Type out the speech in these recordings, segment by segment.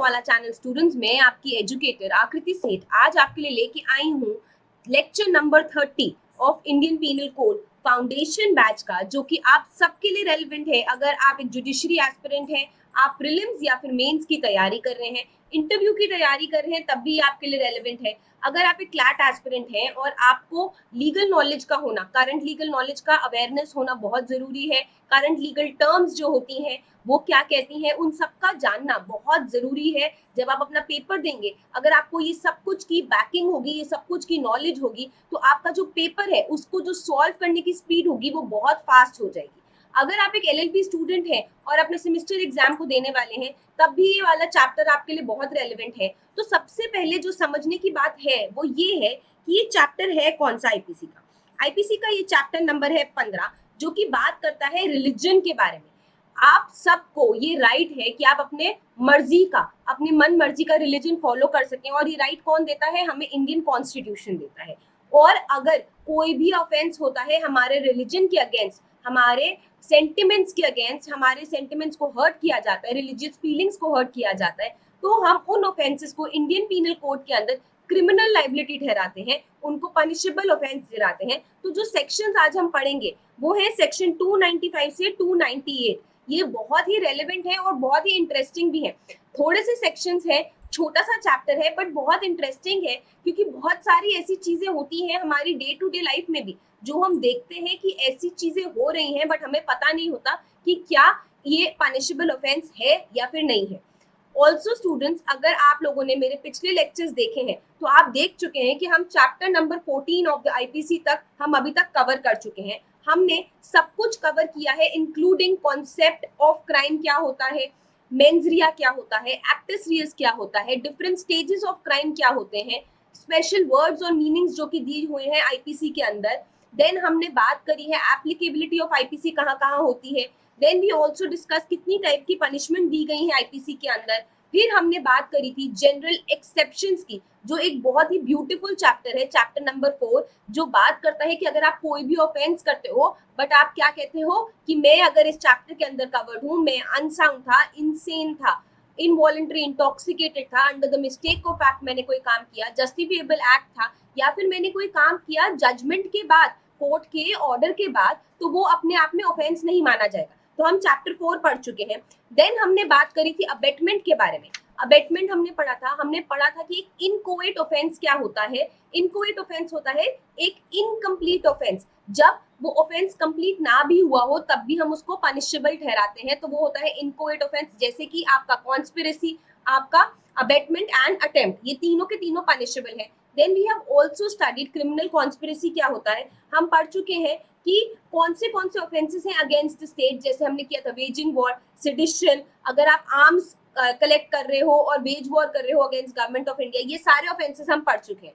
वाला channel students, मैं आपकी एजुकेटर आकृति सेठ आज आपके लिए लेके आई हूँ lecture number 30 of Indian Penal Code foundation batch का, जो कि आप सबके लिए रेलिवेंट है। अगर आप एक जुडिशरी एस्पिरेंट हैं, आप प्रीलिम्स या फिर मेंस की तैयारी कर रहे हैं, इंटरव्यू की तैयारी कर रहे हैं, तब भी आपके लिए रेलिवेंट है। अगर आप एक क्लैट एस्पिरेंट हैं और आपको लीगल नॉलेज का होना, करंट लीगल नॉलेज का अवेयरनेस होना बहुत जरूरी है। करंट लीगल टर्म्स जो होती हैं वो क्या कहती हैं, उन सबका जानना बहुत जरूरी है। जब आप अपना पेपर देंगे, अगर आपको ये सब कुछ की बैकिंग होगी, ये सब कुछ की नॉलेज होगी, तो आपका जो पेपर है उसको जो सॉल्व करने की स्पीड होगी वो बहुत फास्ट हो जाएगी। अगर आप एक एलएलबी स्टूडेंट हैं और अपने सेमेस्टर एग्जाम को देने वाले हैं, तब भी ये वाला चैप्टर आपके लिए बहुत रेलिवेंट है। तो सबसे पहले जो समझने की बात है वो ये है कि ये चैप्टर है कौन सा आईपीसी का। आईपीसी का ये चैप्टर नंबर है 15, जो कि बात करता है रिलीजन के बारे में। आप सबको ये राइट है कि आप अपने मर्जी का, अपनी मन मर्जी का रिलीजन फॉलो कर सकें, और ये राइट कौन देता है? हमें इंडियन कॉन्स्टिट्यूशन देता है। और अगर कोई भी ऑफेंस होता है हमारे रिलीजन के अगेंस्ट, हमारे सेंटिमेंट्स के अगेंस्ट, हमारे सेंटिमेंट्स को हर्ट किया जाता है, रिलीजियस फीलिंग्स को हर्ट किया जाता है, तो हम उन ऑफेंसेस को इंडियन पीनल कोड के अंदर क्रिमिनल लाइबिलिटी ठहराते हैं, उनको पनिशेबल ऑफेंस ठहराते हैं। तो जो सेक्शंस आज हम पढ़ेंगे वो है सेक्शन 295 से 298। ये बहुत ही रेलेवेंट है और बहुत ही इंटरेस्टिंग भी है। थोड़े से सेक्शंस है, छोटा सा चैप्टर है, बट बहुत इंटरेस्टिंग है, क्योंकि बहुत सारी ऐसी चीजें होती हैं हमारी डे टू डे लाइफ में भी, जो हम देखते हैं कि ऐसी चीजें हो रही हैं, बट हमें पता नहीं होता कि क्या ये पनिशेबल ऑफेंस है या फिर नहीं है। ऑल्सो स्टूडेंट्स, अगर आप लोगों ने मेरे पिछले लेक्चर्स देखे हैं तो आप देख चुके हैं कि हम chapter number 14 of the IPC तक हम अभी तक कवर कर चुके हैं। हमने सब कुछ कवर किया है, इंक्लूडिंग कॉन्सेप्ट ऑफ क्राइम क्या होता है, मेंस रिया क्या होता है, एक्टस रियस क्या होता है, डिफरेंट स्टेजेस ऑफ क्राइम क्या होते हैं, स्पेशल वर्ड्स और मीनिंग्स जो कि दिए हुए हैं आईपीसी के अंदर। देन हमने बात करी है एप्लीकेबिलिटी ऑफ आईपीसी कहाँ कहाँ होती है। देन वी ऑल्सो डिस्कस कितनी टाइप की पनिशमेंट दी गई है आईपीसी के अंदर। फिर हमने बात करी थी जनरल एक्सेप्शंस की, जो एक बहुत ही ब्यूटीफुल चैप्टर है, चैप्टर नंबर 4, जो बात करता है कि अगर आप कोई भी ऑफेंस करते हो, बट आप क्या कहते हो कि मैं अगर इस चैप्टर के अंदर कवर्ड हूँ, मैं अनसाउंड था, इनसेन था, इनवॉलंटरी इंटॉक्सिकेटेड था, under the mistake of act मैंने कोई काम किया, जस्टिफिएबल एक्ट था, या फिर मैंने कोई काम किया जजमेंट के बाद, कोर्ट के ऑर्डर के बाद, तो वो अपने आप में ऑफेंस नहीं माना जाएगा। तो हम चैप्टर 4 पढ़ चुके हैं। देन हमने बात करी थी अबेटमेंट के बारे में। अबेटमेंट हमने पढ़ा था कि एक इनकोएट ऑफेंस क्या होता है। इनकोएट ऑफेंस होता है एक इनकम्प्लीट ऑफेंस, जब वो ऑफेंस कंप्लीट ना भी हुआ हो तब भी हम उसको पनिशेबल ठहराते हैं, तो वो होता है इनकोएट ऑफेंस। जैसे कि आपका कॉन्स्पिरेसी, आपका अबेटमेंट एंड अटेम्प्ट, ये तीनों के तीनों पनिशेबल है। Then we have also studied criminal conspiracy क्या होता है। हम पढ़ चुके हैं कि कौन से ऑफेंसेस हैं अगेंस्ट स्टेट, जैसे हमने किया था वेजिंग वॉर, सेडिशन, अगर आप आर्म्स कलेक्ट कर रहे हो और वेज वॉर कर रहे हो अगेंस्ट गवर्नमेंट ऑफ इंडिया, ये सारे ऑफेंसेस हम पढ़ चुके हैं।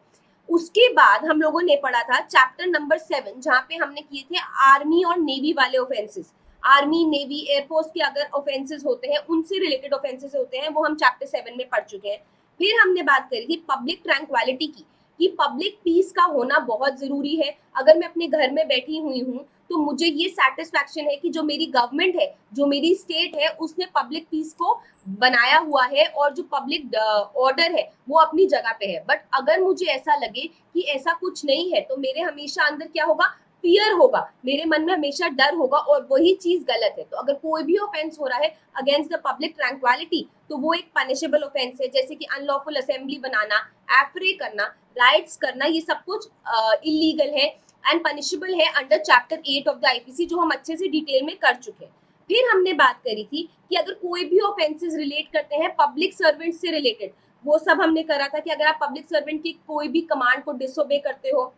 उसके बाद हम लोगों ने पढ़ा था चैप्टर नंबर 7, जहाँ पे हमने किए थे आर्मी और नेवी वाले ऑफेंसेस। आर्मी, नेवी, एयरफोर्स के अगर ऑफेंसेस होते हैं, उनसे रिलेटेड ऑफेंसेस होते हैं, वो हम चैप्टर 7 में पढ़ चुके हैं। फिर हमने बात करी थी पब्लिक ट्रैंक्विलिटी की, कि पब्लिक पीस का होना बहुत जरूरी है। अगर मैं अपने घर में बैठी हुई हूँ तो मुझे ये सेटिस्फैक्शन है कि जो मेरी गवर्नमेंट है, जो मेरी स्टेट है, उसने पब्लिक पीस को बनाया हुआ है और जो पब्लिक ऑर्डर है वो अपनी जगह पे है। बट अगर मुझे ऐसा लगे कि ऐसा कुछ नहीं है, तो मेरे हमेशा अंदर क्या होगा? फियर होगा, मेरे मन में हमेशा डर होगा, और वही चीज गलत है। तो अगर कोई भी ऑफेंस हो रहा है अगेंस्ट द पब्लिक ट्रैंक्विलिटी, तो वो एक पनिशेबल ऑफेंस है। जैसे कि अनलॉफुल असेंबली बनाना, एफ्रे करना, राइट्स करना, ये सब कुछ इलीगल है एंड पनिशेबल है under chapter 8 of the IPC, जो हम अच्छे से डिटेल में कर चुके हैं। फिर हमने बात करी थी कि अगर कोई भी ऑफेंसेस रिलेट करते हैं पब्लिक सर्वेंट से रिलेटेड, वो सब हमने करा था कि अगर आप पब्लिक सर्वेंट की कोई भी कमांड को डिसोबे करते हो।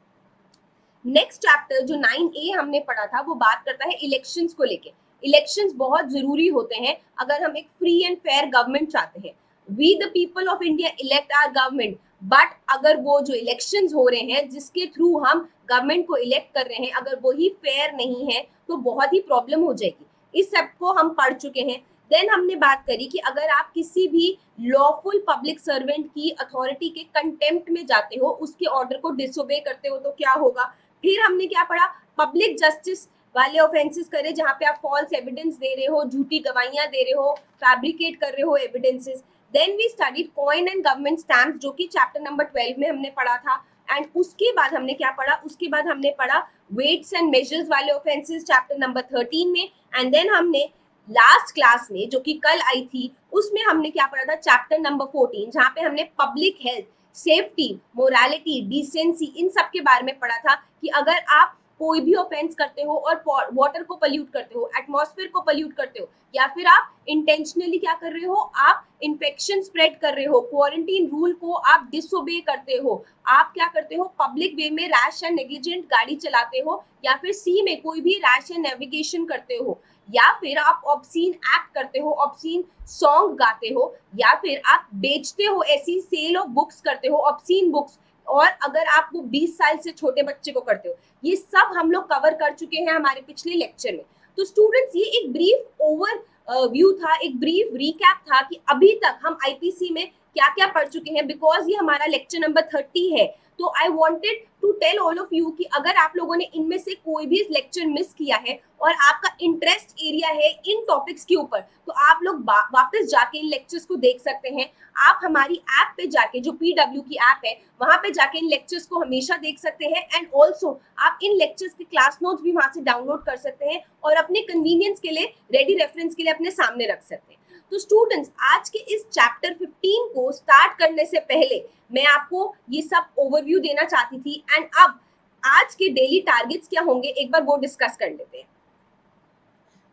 नेक्स्ट चैप्टर जो 9A हमने पढ़ा था, वो बात करता है इलेक्शंस को लेके। इलेक्शंस बहुत जरूरी होते हैं अगर हम एक फ्री एंड फेयर गवर्नमेंट चाहते हैं। We the people of India elect our government, but अगर वो जो इलेक्शंस हो रहे हैं जिसके थ्रू हम गवर्नमेंट को इलेक्ट कर रहे हैं, अगर वही फेयर नहीं है तो बहुत ही प्रॉब्लम हो जाएगी। इस सब को हम पढ़ चुके हैं। देन हमने बात करी कि अगर आप किसी भी लॉफुल पब्लिक सर्वेंट की अथॉरिटी के कंटेम्प्ट में जाते हो, उसके ऑर्डर को डिसोबे करते हो, तो क्या होगा। फिर हमने क्या पढ़ा? पब्लिक जस्टिस वाले ऑफेंसेस करे, जहां पे आप फॉल्स एविडेंस दे रहे हो, झूठी गवाहियां दे रहे हो, फैब्रिकेट कर रहे हो evidences. Then we studied coin and government stamps, जो कि चैप्टर नंबर 12 में हमने पढ़ा था। एंड उसके बाद हमने क्या पढ़ा, उसके बाद हमने पढ़ा वेट्स एंड मेजर्स वाले ऑफेंसेस चैप्टर नंबर 13 में। एंड देन हमने लास्ट क्लास में, जो कि कल आई थी, उसमें हमने क्या पढ़ा था, चैप्टर नंबर 14, जहाँ पे हमने public health, safety, morality, decency, इन सब के बारे में पढ़ा था कि अगर आप कोई भी ऑफेंस करते हो और वाटर को पल्यूट करते हो, एटमॉस्फेयर को पल्यूट करते हो, या फिर आप इंटेंशनली क्या कर रहे हो, आप इन्फेक्शन स्प्रेड कर रहे हो, क्वारंटीन रूल को आप डिसोबे करते हो, आप क्या करते हो, पब्लिक वे में रैश या नेग्लिजेंट गाड़ी चलाते हो, या फिर सी में कोई भी रैश या नेविगेशन करते हो, या फिर आप ऑब्सीन एक्ट करते हो, ऑब्सीन सॉन्ग गाते हो, या फिर आप बेचते हो, ऐसी सेल ऑफ बुक्स करते हो, ऑब्सीन बुक्स, और अगर आप वो 20 साल से छोटे बच्चे को करते हो, ये सब हम लोग कवर कर चुके हैं हमारे पिछले लेक्चर में। तो स्टूडेंट्स, ये एक ब्रीफ ओवर व्यू था, एक ब्रीफ रिकैप था कि अभी तक हम आईपीसी में क्या क्या पढ़ चुके हैं, बिकॉज ये हमारा लेक्चर नंबर 30 है। तो I wanted to tell all of you कि अगर आप लोगों ने इनमें से कोई भी लेक्चर मिस किया है और आपका इंटरेस्ट एरिया है इन टॉपिक्स के ऊपर, तो आप लोग वापस जाके इन लेक्चर्स को देख सकते हैं। आप हमारी ऐप पे जाके, जो PW की ऐप है, वहां पे जाके इन लेक्चर्स को हमेशा देख सकते हैं। एंड ऑल्सो आप इन लेक्चर्स के क्लास नोट्स भी वहां से डाउनलोड कर सकते हैं और अपने कन्वीनियंस के लिए रेडी रेफरेंस के लिए अपने सामने रख सकते हैं। तो स्टूडेंट्स, आज के इस चैप्टर 15 को स्टार्ट करने से पहले मैं आपको ये सब ओवरव्यू देना चाहती थी। एंड अब आज के डेली टारगेट्स क्या होंगे, एक बार वो डिस्कस कर लेते हैं।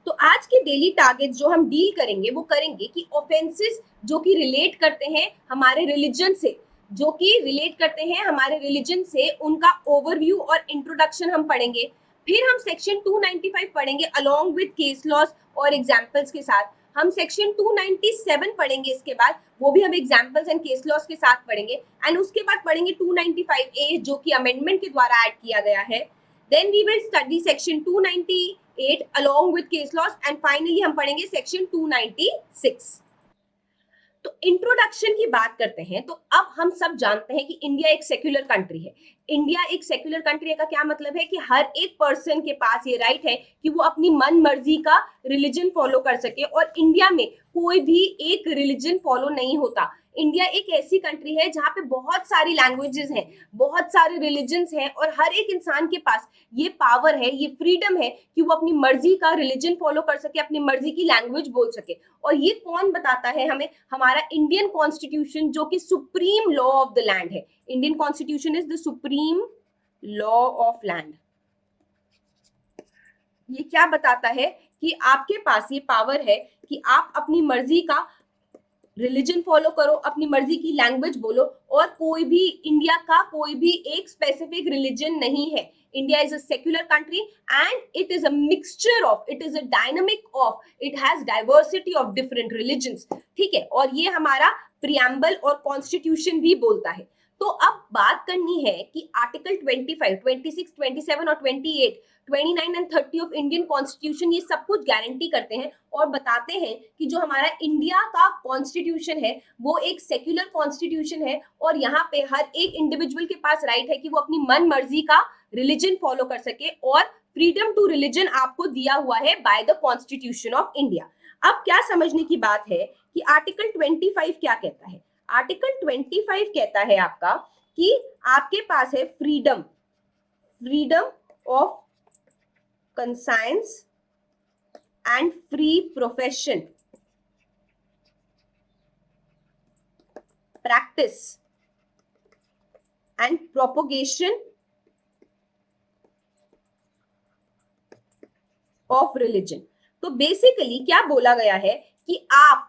तो आज के डेली टारगेट्स जो हम डील करेंगे, वो करेंगे कि ऑफेंसेस जो कि रिलेट करते हैं हमारे रिलीजन से, जो कि रिलेट करते हैं हमारे रिलीजन से, उनका ओवरव्यू और इंट्रोडक्शन हम पढ़ेंगे। फिर हम सेक्शन 295 पढ़ेंगे अलोंग विद केस लॉस और एग्जाम्पल्स के साथ। हम सेक्शन 297 पढ़ेंगे, इसके बाद वो भी हम एग्जाम्पल्स एंड केस लॉस के साथ पढ़ेंगे। एंड उसके बाद पढ़ेंगे 295A, जो कि अमेंडमेंट के द्वारा ऐड किया गया है। Then we will study section 298 along with case laws, and finally हम पढ़ेंगे सेक्शन 296। तो इंट्रोडक्शन की बात करते हैं। तो अब हम सब जानते हैं कि इंडिया एक सेक्युलर कंट्री है। इंडिया एक सेक्युलर कंट्री का क्या मतलब है कि हर एक पर्सन के पास ये राइट है कि वो अपनी मन मर्जी का रिलीजन फॉलो कर सके, और इंडिया में कोई भी एक रिलीजन फॉलो नहीं होता। इंडिया एक ऐसी कंट्री है जहाँ पे बहुत सारी लैंग्वेजेस हैं, बहुत सारे रिलीजन्स हैं, और हर एक इंसान के पास ये पावर है, ये फ्रीडम है कि वो अपनी मर्जी का रिलीजन फॉलो कर सके, अपनी मर्जी की लैंग्वेज बोल सके। और ये कौन बताता है हमें? हमारा इंडियन कॉन्स्टिट्यूशन, जो कि supreme law of the land है। Indian constitution is the supreme law of land. ये क्या बताता है कि आपके पास ये पावर है कि आप अपनी मर्जी का रिलीजन फॉलो करो, अपनी मर्जी की लैंग्वेज बोलो, और कोई भी इंडिया का कोई भी एक स्पेसिफिक रिलीजन नहीं है। India is a secular country and it is a mixture of, it is a dynamic of, it has diversity of different religions. ठीक है, और ये हमारा प्रियम्बल और कॉन्स्टिट्यूशन भी बोलता है। तो अब बात करनी है कि आर्टिकल 25, 26, 27 और 28, 29 एंड 30 ऑफ इंडियन कॉन्स्टिट्यूशन ये सब कुछ गारंटी करते हैं और बताते हैं कि जो हमारा इंडिया का कॉन्स्टिट्यूशन है वो एक सेक्युलर कॉन्स्टिट्यूशन है, और यहाँ पे हर एक इंडिविजुअल के पास राइट है कि वो अपनी मन मर्जी का रिलीजन फॉलो कर सके, और फ्रीडम टू रिलीजन आपको दिया हुआ है by the constitution of India. अब क्या समझने की बात है कि आर्टिकल 25 क्या कहता है? आर्टिकल 25 कहता है आपका कि आपके पास है freedom, freedom of conscience and free profession, practice and propagation of religion। तो बेसिकली क्या बोला गया है कि आप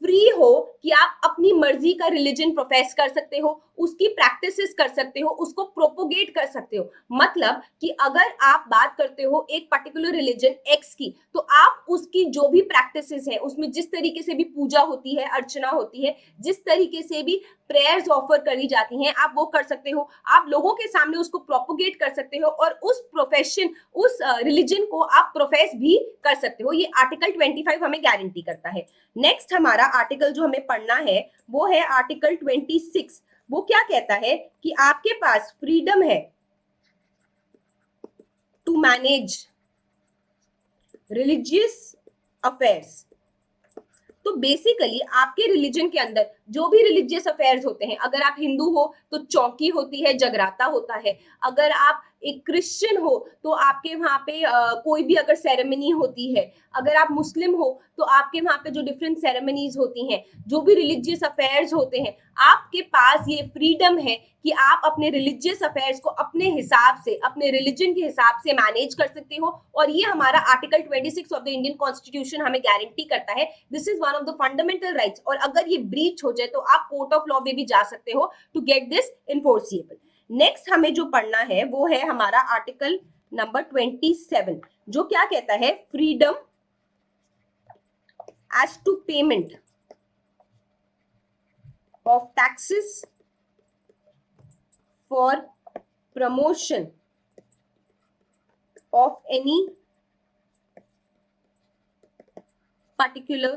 फ्री हो कि आप अपनी मर्जी का रिलीजन प्रोफेस कर सकते हो, उसकी प्रैक्टिसेस कर सकते हो, उसको प्रोपोगेट कर सकते हो। मतलब कि अगर आप बात करते हो एक पर्टिकुलर रिलीजन एक्स की, तो आप उसकी जो भी प्रैक्टिसेस है, उसमें जिस तरीके से भी पूजा होती है, अर्चना होती है, जिस तरीके से भी प्रेयर्स ऑफर करी जाती हैं, आप वो कर सकते हो। आप लोगों के सामने उसको प्रोपोगेट कर सकते हो और उस प्रोफेशन, उस रिलीजन को आप प्रोफेस भी कर सकते हो। ये आर्टिकल 25 हमें गारंटी करता है। नेक्स्ट हमारा आर्टिकल जो हमें पढ़ना है वो है आर्टिकल 26। वो क्या कहता है कि आपके पास फ्रीडम है टू मैनेज रिलीजियस अफेयर्स। तो बेसिकली आपके रिलीजन के अंदर जो भी रिलीजियस अफेयर्स होते हैं, अगर आप हिंदू हो तो चौकी होती है, जगराता होता है, अगर आप एक क्रिश्चियन हो तो आपके वहां पे कोई भी अगर सेरेमनी होती है, अगर आप मुस्लिम हो तो आपके वहां पे जो डिफरेंट सेरेमनीज होती हैं, जो भी रिलीजियस अफेयर्स होते हैं, आपके पास ये फ्रीडम है कि आप अपने रिलीजियस अफेयर्स को अपने हिसाब से, अपने रिलीजन के हिसाब से मैनेज कर सकते हो। और ये हमारा article 26 of the Indian constitution हमें गारंटी करता है। This is one of the fundamental rights, और अगर ये ब्रीच हो जाए तो आप कोर्ट ऑफ लॉ में भी जा सकते हो to get this enforceable. Next हमें जो पढ़ना है वो है हमारा आर्टिकल नंबर 27, जो क्या कहता है, freedom as to payment of taxes for promotion of any particular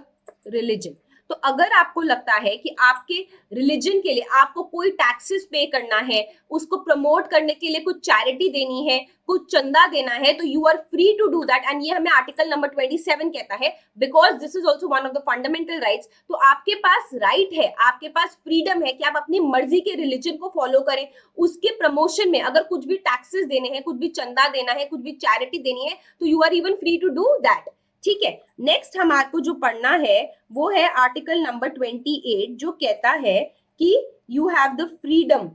religion। तो अगर आपको लगता है कि आपके रिलीजन के लिए आपको कोई टैक्सेस पे करना है, उसको प्रमोट करने के लिए कुछ चैरिटी देनी है, कुछ चंदा देना है, तो you are free to do that. And ये हमें आर्टिकल नंबर 27 कहता है, because this is also one of the fundamental rights. तो आपके पास राइट है, आपके पास फ्रीडम है कि आप अपनी मर्जी के रिलीजन को फॉलो करें। उसके प्रमोशन में अगर कुछ भी टैक्सेस देने हैं, कुछ भी चंदा देना है, कुछ भी चैरिटी देनी है, तो you are even free to do that. ठीक है, नेक्स्ट हमारे को जो पढ़ना है वो है आर्टिकल नंबर 28, जो कहता है कि you have the freedom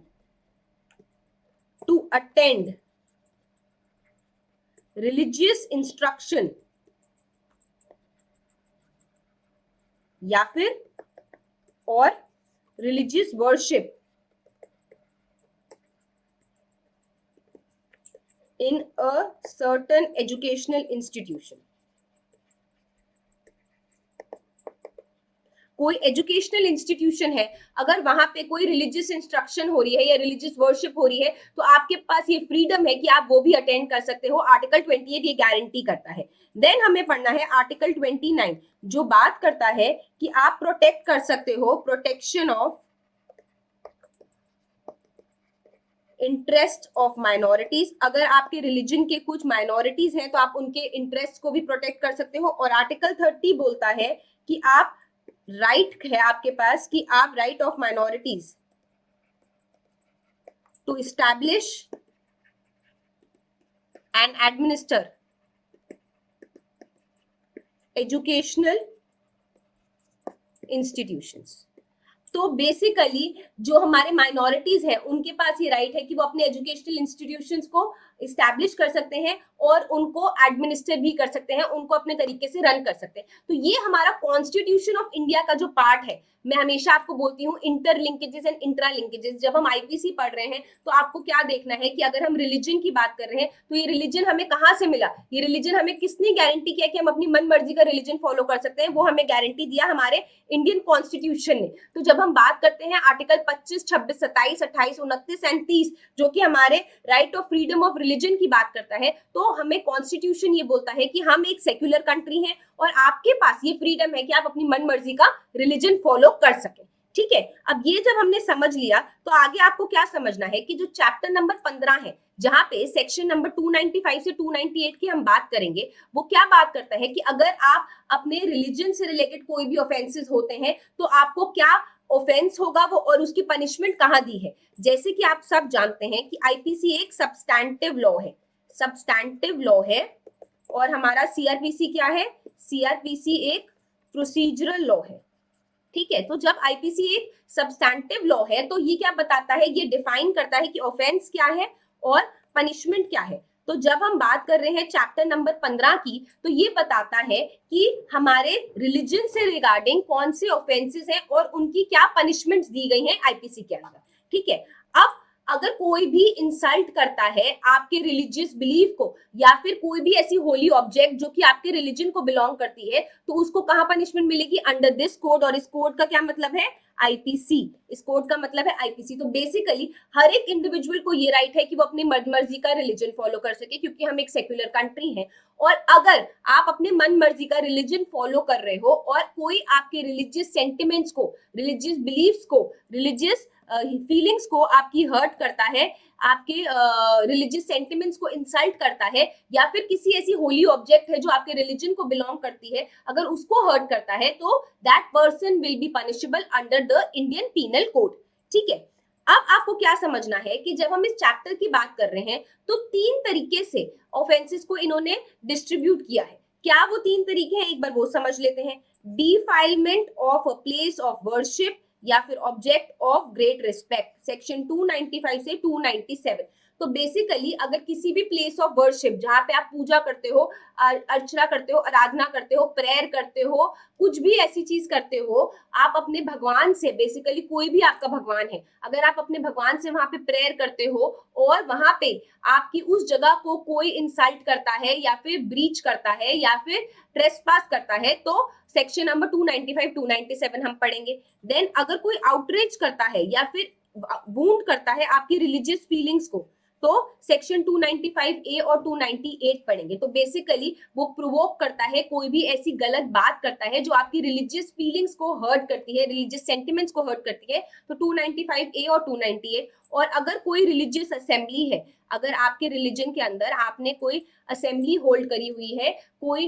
to attend religious instruction या फिर और religious worship in a certain educational institution। कोई एजुकेशनल इंस्टीट्यूशन है, अगर वहां पे कोई रिलीजियस इंस्ट्रक्शन हो रही है या रिलीजियस वर्शिप हो रही है, तो आपके पास ये फ्रीडम है कि आप वो भी अटेंड कर सकते हो। आर्टिकल 28 ये गारंटी करता है। देन हमें पढ़ना है आर्टिकल 29, जो बात करता है कि आप प्रोटेक्ट कर सकते हो, protection of interest of minorities. अगर आपके रिलीजन के कुछ माइनॉरिटीज हैं तो आप उनके इंटरेस्ट को भी प्रोटेक्ट कर सकते हो। और आर्टिकल 30 बोलता है कि आप राइट है आपके पास कि आप right of minorities to establish and administer educational institutions. तो बेसिकली जो हमारे माइनॉरिटीज है उनके पास ये राइट है कि वो अपने एजुकेशनल इंस्टीट्यूशंस को इस्टेब्लिश कर सकते हैं और उनको एडमिनिस्टर भी कर सकते हैं, उनको अपने तरीके से रन कर सकते हैं। तो ये हमारा कॉन्स्टिट्यूशन ऑफ इंडिया का जो पार्ट है, मैं हमेशा आपको बोलती हूँ inter linkages and intra linkages. जब हम आईपीसी पढ़ रहे हैं तो आपको क्या देखना है कि अगर हम रिलीजन की बात कर रहे हैं तो ये रिलीजन हमें कहाँ से मिला, ये रिलीजन हमें किसने गारंटी किया कि हम अपनी मन मर्जी का रिलीजन फॉलो कर सकते हैं, वो हमें गारंटी दिया हमारे इंडियन कॉन्स्टिट्यूशन ने। तो जब हम बात करते हैं आर्टिकल 25, 26, 27, 28, 29 एंड 30 जो कि हमारे right of freedom of religion की बात करता है, तो हमें कॉन्स्टिट्यूशन ये बोलता है कि हम एक सेक्युलर कंट्री हैं और आपके पास ये फ्रीडम है कि आप अपनी मन मर्जी का रिलीजन फॉलो कर सके। ठीक है, अब ये जब हमने समझ लिया तो आगे आपको क्या समझना है कि जो चैप्टर नंबर 15 है, जहां पे सेक्शन नंबर 295 से 298 की हम बात करेंगे, वो क्या बात करता है कि अगर आप अपने रिलीजन से रिलेटेड कोई भी ऑफेंसेस होते हैं तो आपको क्या ऑफेंस होगा वो और उसकी पनिशमेंट कहाँ दी है। जैसे कि आप सब जानते हैं कि आईपीसी एक सब्सटैंटिव लॉ है, सब्सटैंटिव लॉ है, और हमारा सीआरपीसी क्या है, सीआरपीसी एक प्रोसीजरल लॉ है। ठीक है, तो जब आईपीसी एक सब्सटैंटिव लॉ है तो ये क्या बताता है, ये डिफाइन करता है कि ऑफेंस क्या है और पनिशमेंट क्या है। तो जब हम बात कर रहे हैं चैप्टर नंबर 15 की, तो ये बताता है कि हमारे रिलीजन से रिगार्डिंग कौन से ऑफेंसेस हैं और उनकी क्या पनिशमेंट्स दी गई हैं आईपीसी के अंदर। ठीक है, अब अगर कोई भी इंसल्ट करता है आपके रिलीजियस बिलीफ को या फिर कोई भी ऐसी होली ऑब्जेक्ट जो कि आपके रिलीजन को बिलोंग करती है, तो उसको कहाँ पनिशमेंट मिलेगी, अंडर दिस कोड। और इस कोड का क्या मतलब है, आईपीसी। इस कोड का मतलब है आईपीसी। तो बेसिकली हर एक इंडिविजुअल को ये राइट है कि वो अपनी मर्जी का रिलीजन फॉलो कर सके, क्योंकि हम एक सेक्युलर कंट्री हैं। और अगर आप अपने मन मर्जी का रिलीजन फॉलो कर रहे हो और कोई आपके रिलीजियस सेंटिमेंट्स को, रिलीजियस बिलीफ्स को, रिलीजियस फीलिंग्स को आपकी हर्ट करता है, आपके रिलीजियस सेंटिमेंट्स को इंसल्ट करता है, या फिर किसी ऐसी होली ऑब्जेक्ट है जो आपके रिलीजन को बिलोंग करती है, अगर उसको हर्ट करता है तो that person will be punishable under the Indian Penal Code. ठीक है, अब आपको क्या समझना है कि जब हम इस चैप्टर की बात कर रहे हैं तो 3 तरीके से ऑफेंसेस को इन्होंने डिस्ट्रीब्यूट किया है। क्या वो 3 तरीके हैं, एक बार वो समझ लेते हैं। Defilement of a place of worship या फिर object of great respect, section 295 से 297। तो बेसिकली अगर किसी भी प्लेस ऑफ वर्शिप जहां पे आप पूजा करते हो, अर्चना करते हो, आराधना करते हो, प्रेयर करते हो, कुछ भी ऐसी चीज करते हो, आप अपने भगवान से, बेसिकली कोई भी आपका भगवान है, अगर आप अपने भगवान से वहां पे प्रेयर करते हो और वहां पे आपकी उस जगह को कोई इंसल्ट करता है या फिर ब्रीच करता है या फिर ट्रेसपास करता है, तो सेक्शन नंबर 295 297 हम पढ़ेंगे। देन अगर कोई आउटरीच करता है या फिर वूंड करता है आपकी रिलीजियस फीलिंग्स को, तो सेक्शन 295 ए और 298 पढ़ेंगे। तो बेसिकली वो प्रोवोक करता है, कोई भी ऐसी गलत बात करता है जो आपकी रिलीजियस फीलिंग्स को हर्ट करती है, रिलीजियस सेंटिमेंट्स को हर्ट करती है, तो 295 ए और 298। और अगर कोई रिलीजियस असेंबली है, अगर आपके रिलीजन के अंदर आपने कोई असेंबली होल्ड करी हुई है, कोई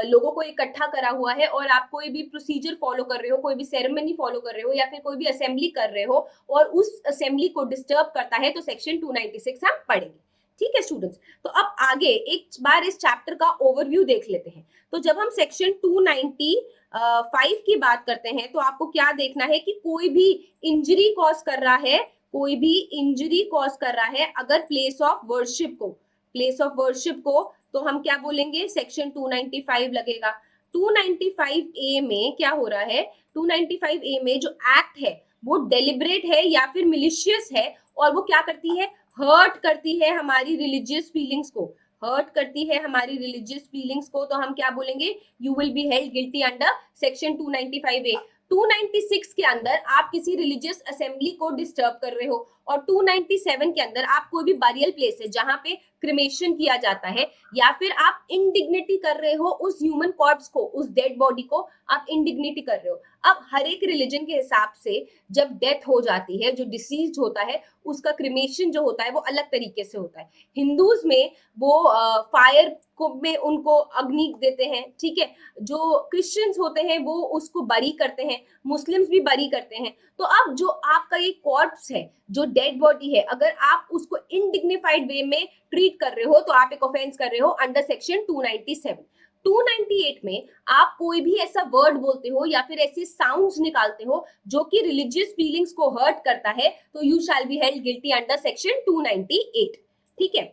लोगों को इकट्ठा करा हुआ है और आप कोई भी प्रोसीजर फॉलो कर रहे हो, कोई भी सेरेमनी फॉलो कर रहे हो या फिर कोई भी असेंबली कर रहे हो और उस असेंबली को डिस्टर्ब करता है, तो सेक्शन 296 हम पढ़ेंगे। ठीक है स्टूडेंट्स, तो अब आगे एक बार इस चैप्टर का ओवरव्यू देख लेते हैं। तो जब हम सेक्शन 295 की बात करते हैं तो आपको क्या देखना है कि कोई भी इंजरी कॉज कर रहा है, कोई भी इंजरी कॉज कर रहा है अगर प्लेस ऑफ वर्शिप को, प्लेस ऑफ वर्शिप को, तो हम क्या बोलेंगे, सेक्शन 295 लगेगा। 295 ए में क्या हो रहा है, 295 ए में जो एक्ट है वो डेलिब्रेट है या फिर मिलिशियस है, और वो क्या करती है, हर्ट करती है हमारी रिलीजियस फीलिंग्स को, हर्ट करती है हमारी रिलीजियस फीलिंग्स को, तो हम क्या बोलेंगे, you will be held guilty under section 295 ए। 296 के अंदर आप किसी रिलीजियस असेंबली को डिस्टर्ब कर रहे हो, और 297 के अंदर आप कोई भी बरियल प्लेस है जहां पे क्रिमेशन किया जाता है, या फिर आप इंडिग्निटी कर रहे हो उस ह्यूमन कॉर्प्स को, उस डेड बॉडी को आप इंडिग्निटी कर रहे हो। अब हर एक रिलीजन के हिसाब से जब डेथ हो जाती है, जो डिसीज होता है, उसका क्रिमेशन जो होता है वो अलग तरीके से होता है। हिंदूज में वो फायर को में उनको अग्नि देते हैं, ठीक है। जो क्रिश्चियंस होते हैं वो उसको बरी करते हैं, मुस्लिम्स भी बरी करते हैं। तो अब जो आपका ये कॉर्प्स है, जो डेड बॉडी है, अगर आप उसको इनडिग्निफाइड वे में ट्रीट कर रहे हो तो आप एक ऑफेंस कर रहे हो अंडर सेक्शन 297। 298 में आप कोई भी ऐसा वर्ड बोलते हो या फिर ऐसे साउंड्स निकालते हो जो कि रिलीजियस फीलिंग्स को हर्ट करता है, तो you shall be held guilty under section 298। ठीक है,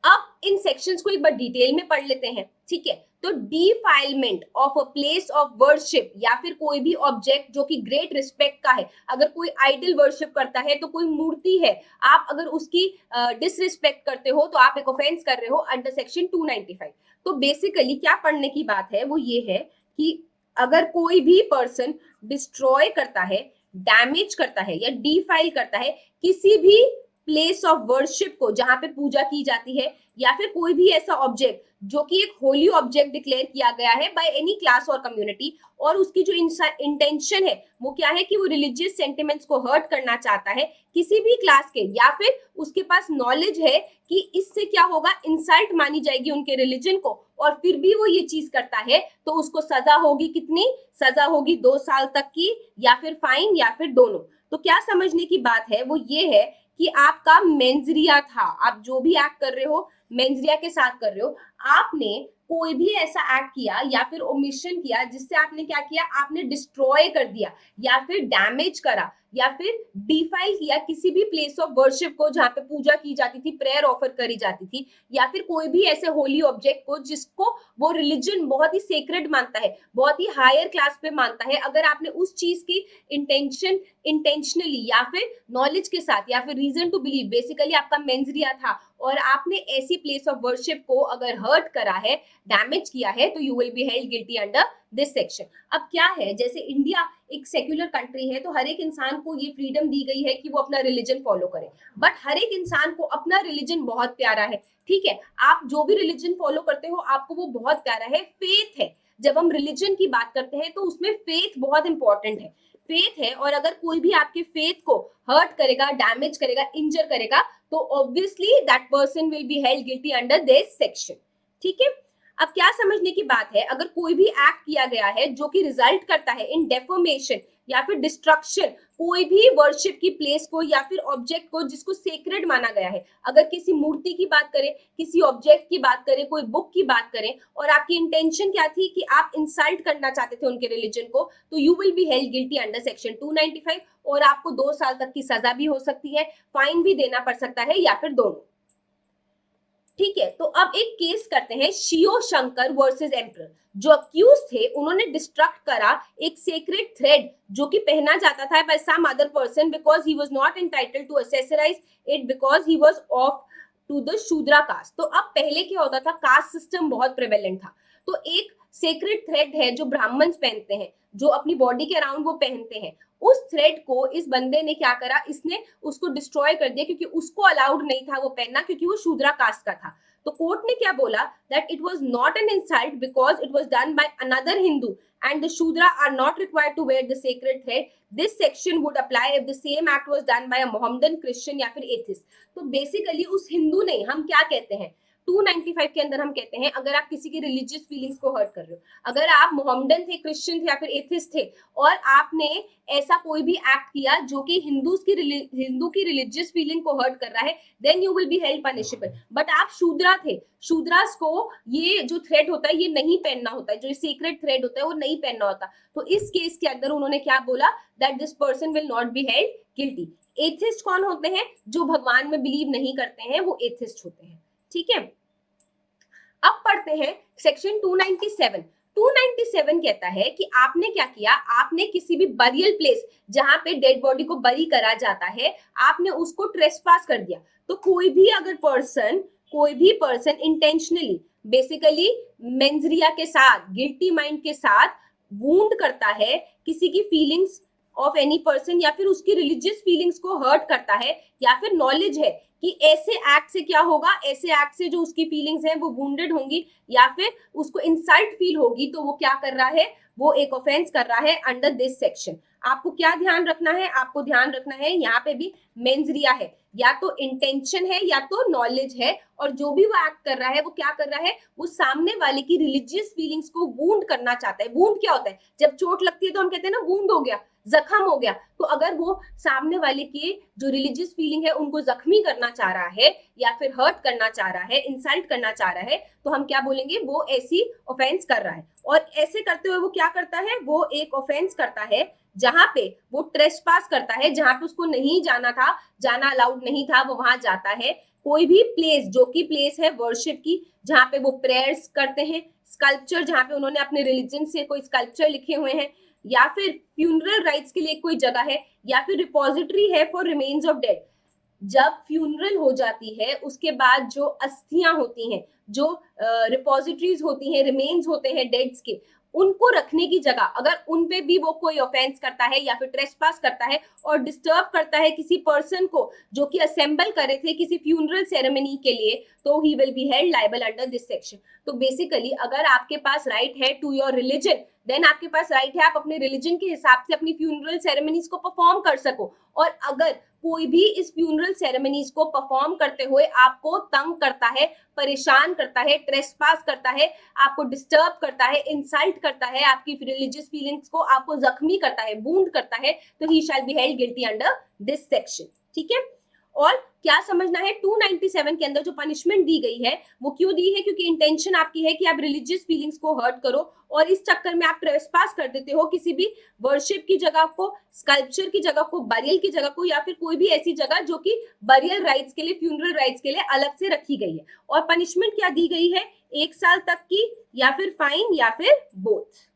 अब इन सेक्शंस को एक बार डिटेल में पढ़ लेते हैं। ठीक है, तो defilement of a place of worship या फिर कोई भी ऑब्जेक्ट जो कि ग्रेट रिस्पेक्ट का है, अगर कोई आइडल वर्शिप करता है, तो कोई मूर्ति है, आप अगर उसकी डिसरिस्पेक्ट करते हो तो आप एक ऑफेंस कर रहे हो अंडर सेक्शन 295। तो बेसिकली क्या पढ़ने की बात है वो ये है कि अगर कोई भी पर्सन डिस्ट्रॉय करता है, डैमेज करता है या डिफाइल करता है किसी भी प्लेस ऑफ वर्शिप को जहां पे पूजा की जाती है, या फिर कोई भी ऐसा ऑब्जेक्ट जो कि एक होली ऑब्जेक्ट डिक्लेयर किया गया है बाय एनी क्लास और कम्युनिटी, और उसकी जो इंटेंशन है वो क्या है कि वो रिलीजियस सेंटिमेंट्स को हर्ट करना चाहता है किसी भी क्लास के, या फिर उसके पास नॉलेज है कि इससे क्या होगा, इंसल्ट मानी जाएगी उनके रिलीजन को, और फिर भी वो ये चीज करता है, तो उसको सजा होगी, कितनी सजा होगी, 2 साल तक की, या फिर फाइन, या फिर दोनों। तो क्या समझने की बात है वो ये है कि आपका मेंजरिया था, आप जो भी एक्ट कर रहे हो मेंजरिया के साथ कर रहे हो, आपने कोई भी ऐसा एक्ट किया या फिर ओमिशन किया जिससे आपने क्या किया, आपने डिस्ट्रॉय कर दिया या फिर डैमेज करा या फिर डिफाइल किया किसी भी प्लेस ऑफ वर्शिप को जहां पे पूजा की जाती थी, प्रेयर ऑफर करी जाती थी, या फिर कोई भी ऐसे होली ऑब्जेक्ट को जिसको वो रिलीजन बहुत ही सेक्रेड मानता है, बहुत ही हायर क्लास पे मानता है, अगर आपने उस चीज की इंटेंशनली या फिर नॉलेज के साथ या फिर रीजन टू बिलीव, बेसिकली आपका मेंजरिया था और आपने ऐसी प्लेस ऑफ वर्शिप को अगर हर्ट करा है, डैमेज किया है, तो you will be held guilty under this section. अब क्या है, जैसे इंडिया एक सेक्युलर कंट्री है, तो हर एक इंसान को ये फ्रीडम दी गई है कि वो अपना रिलीजन फॉलो करे, बट हर एक इंसान को अपना रिलीजन बहुत प्यारा है। ठीक है, आप जो भी रिलीजन फॉलो करते हो आपको वो बहुत प्यारा है, फेथ है। जब हम रिलीजन की बात करते हैं तो उसमें फेथ बहुत इंपॉर्टेंट है, फेथ है, और अगर कोई भी आपके फेथ को हर्ट करेगा, डैमेज करेगा, इंजर करेगा, तो obviously that person will be held guilty under this section. ठीक है, अब क्या समझने की बात है, अगर कोई भी एक्ट किया गया है जो कि रिजल्ट करता है इन डेफोमेशन या फिर डिस्ट्रक्शन कोई भी वर्शिप की प्लेस को या फिर ऑब्जेक्ट को जिसको सेक्रेड माना गया है, अगर किसी मूर्ति की बात करें, किसी ऑब्जेक्ट की बात करें, कोई बुक की बात करें, और आपकी इंटेंशन क्या थी कि आप इंसल्ट करना चाहते थे उनके रिलीजन को, तो you will be held guilty under section 295 और आपको 2 साल तक की सजा भी हो सकती है, फाइन भी देना पड़ सकता है, या फिर दोनों। ठीक है, तो अब एक केस करते हैं, शिव शंकर वर्सेस एम्परर। जो अक्यूज थे उन्होंने डिस्ट्रक्ट करा एक सेक्रेड थ्रेड जो कि पहना जाता था by some other person because he was not entitled to accessorise it because he was off to the Shudra caste. तो अब पहले क्या होता था, कास्ट सिस्टम बहुत प्रेवेलेंट था, तो एक सेक्रेड थ्रेड है जो ब्राह्मण्स पहनते हैं, जो अपनी बॉडी के अराउंड वो पहनते हैं, उस थ्रेड को इस बंदे ने क्या करा, इसने उसको डिस्ट्रॉय कर दिया, क्योंकि उसको अलाउड नहीं था वो पहनना, क्योंकि वो शूद्रा कास्ट का था। तो कोर्ट ने क्या बोला, that it was not an insult because it was done by another Hindu and the Shudra are not required to wear the sacred thread. This section would apply if the same act was done by a Mohammedan, Christian या फिर atheist. तो basically उस हिंदू ने, हम क्या कहते हैं 295 के अंदर हम कहते हैं, अगर आप किसी की रिलीजियस फीलिंग्स को हर्ट कर रहे हो, अगर आप मोहम्मदन थे, क्रिश्चियन थे या फिर एथिस्ट थे, और आपने ऐसा कोई भी एक्ट किया जो कि हिंदू की रिलीजियस फीलिंग को हर्ट कर रहा है, then you will be held punishable. But आप शूद्रा थे, शूद्रास को ये जो थ्रेड होता है ये नहीं पहनना होता है, जो सीक्रेट थ्रेड होता है वो नहीं पहनना होता। तो इस केस के अंदर उन्होंने क्या बोला, that this person will not be held guilty. Atheist कौन होते हैं, जो भगवान में बिलीव नहीं करते हैं, वो एथिस्ट होते हैं। ठीक है, अब पढ़ते हैं सेक्शन 297। 297 कहता है कि आपने क्या किया, आपने किसी भी बरियल प्लेस जहां पे डेड बॉडी को बरी करा जाता है, आपने उसको ट्रेसपास कर दिया। तो कोई भी पर्सन इंटेंशनली, बेसिकली मेंजरिया के साथ, गिल्टी माइंड के साथ वूंड करता है किसी की फीलिंग्स ऑफ एनी पर्सन, या फिर उसकी रिलीजियस फीलिंग्स को हर्ट करता है, या फिर नॉलेज है कि ऐसे एक्ट से क्या होगा, ऐसे एक्ट से जो उसकी फीलिंग्स हैं वो वुंडेड होंगी या फिर उसको इंसल्ट फील होगी, तो वो क्या कर रहा है, वो एक ऑफेंस कर रहा है अंडर दिस सेक्शन। आपको क्या ध्यान रखना है, आपको ध्यान रखना है यहाँ पे भी मेंजरिया है, या तो इंटेंशन है या तो नॉलेज है, और जो भी वो एक्ट कर रहा है वो क्या कर रहा है, वो सामने वाले की रिलीजियस फीलिंग्स को वूंड करना चाहता है। वूंड क्या होता है, जब चोट लगती है तो हम कहते हैं ना वूंड हो गया, जख्म हो गया। तो अगर वो सामने वाले की जो रिलीजियस फीलिंग है उनको जख्मी करना चाह रहा है, या फिर हर्ट करना चाह रहा है, इंसल्ट करना चाह रहा है, तो हम क्या बोलेंगे, वो ऐसी ऑफेंस कर रहा है। और ऐसे करते हुए वो क्या करता है, वो एक ऑफेंस करता है जहां पे वो ट्रेसपास करता है, जहां पे उसको नहीं जाना था, जाना अलाउड नहीं था, वो वहां जाता है। कोई भी प्लेस जो कि प्लेस है वर्शिप की, जहां पे वो प्रेयर्स करते हैं, स्कल्पचर जहां पे उन्होंने अपने रिलीजन से कोई स्कल्पचर लिखे हुए हैं, या फिर फ्यूनरल राइट्स के लिए कोई जगह है, या फिर रिपोजिटरी है फॉर रिमेन्स ऑफ डेड। जब फ्यूनरल हो जाती है उसके बाद जो अस्थियां होती हैं, जो रिपोजिटरीज होती हैं, रिमेन्स होते हैं डेड्स के, उनको रखने की जगह, अगर उन पे भी वो कोई ऑफेंस करता है या फिर ट्रेसपास करता है और डिस्टर्ब करता है किसी पर्सन को जो कि असेंबल करे थे किसी फ्यूनरल सेरेमनी के लिए, तो he will be held liable under this section. तो बेसिकली अगर आपके पास राइट है टू योर रिलीजन, देन आपके पास राइट है आप अपने रिलीजन के हिसाब से अपनी फ्यूनरल सेरेमनीज को परफॉर्म कर सको। और अगर कोई भी इस फ्यूनरल सेरेमनीज को परफॉर्म करते हुए आपको तंग करता है, परेशान करता है, ट्रेसपास करता है, आपको डिस्टर्ब करता है, इंसल्ट करता है, आपकी रिलीजियस फीलिंग्स को आपको जख्मी करता है, वूंड करता है, तो he shall be held guilty under this section. ठीक है, और क्या समझना है, 297 के अंदर जो पनिशमेंट दी गई है वो क्यों दी है, क्योंकि इंटेंशन आपकी है कि आप रिलीजियस फीलिंग्स को हर्ट करो, और इस चक्कर में आप ट्रेसपास कर देते हो किसी भी वर्शिप की जगह को, स्कल्पचर की जगह को, बरियल की जगह को, या फिर कोई भी ऐसी जगह जो कि बरियल राइट्स के लिए, फ्यूनरल राइट्स के लिए अलग से रखी गई है। और पनिशमेंट क्या दी गई है, 1 साल तक की, या फिर फाइन, या फिर बोथ।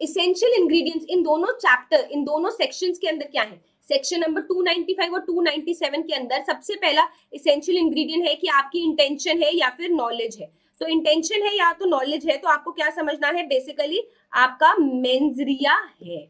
इसेंशियल इंग्रेडिएंट्स इन दोनों चैप्टर, इन दोनों सेक्शंस के अंदर क्या है, सेक्शन नंबर 295 और 297 के अंदर सबसे पहला इसेंशियल इंग्रेडिएंट है कि आपकी इंटेंशन है या फिर नॉलेज है। तो इंटेंशन है या तो नॉलेज है, तो आपको क्या समझना है, बेसिकली आपका मेंजरिया है,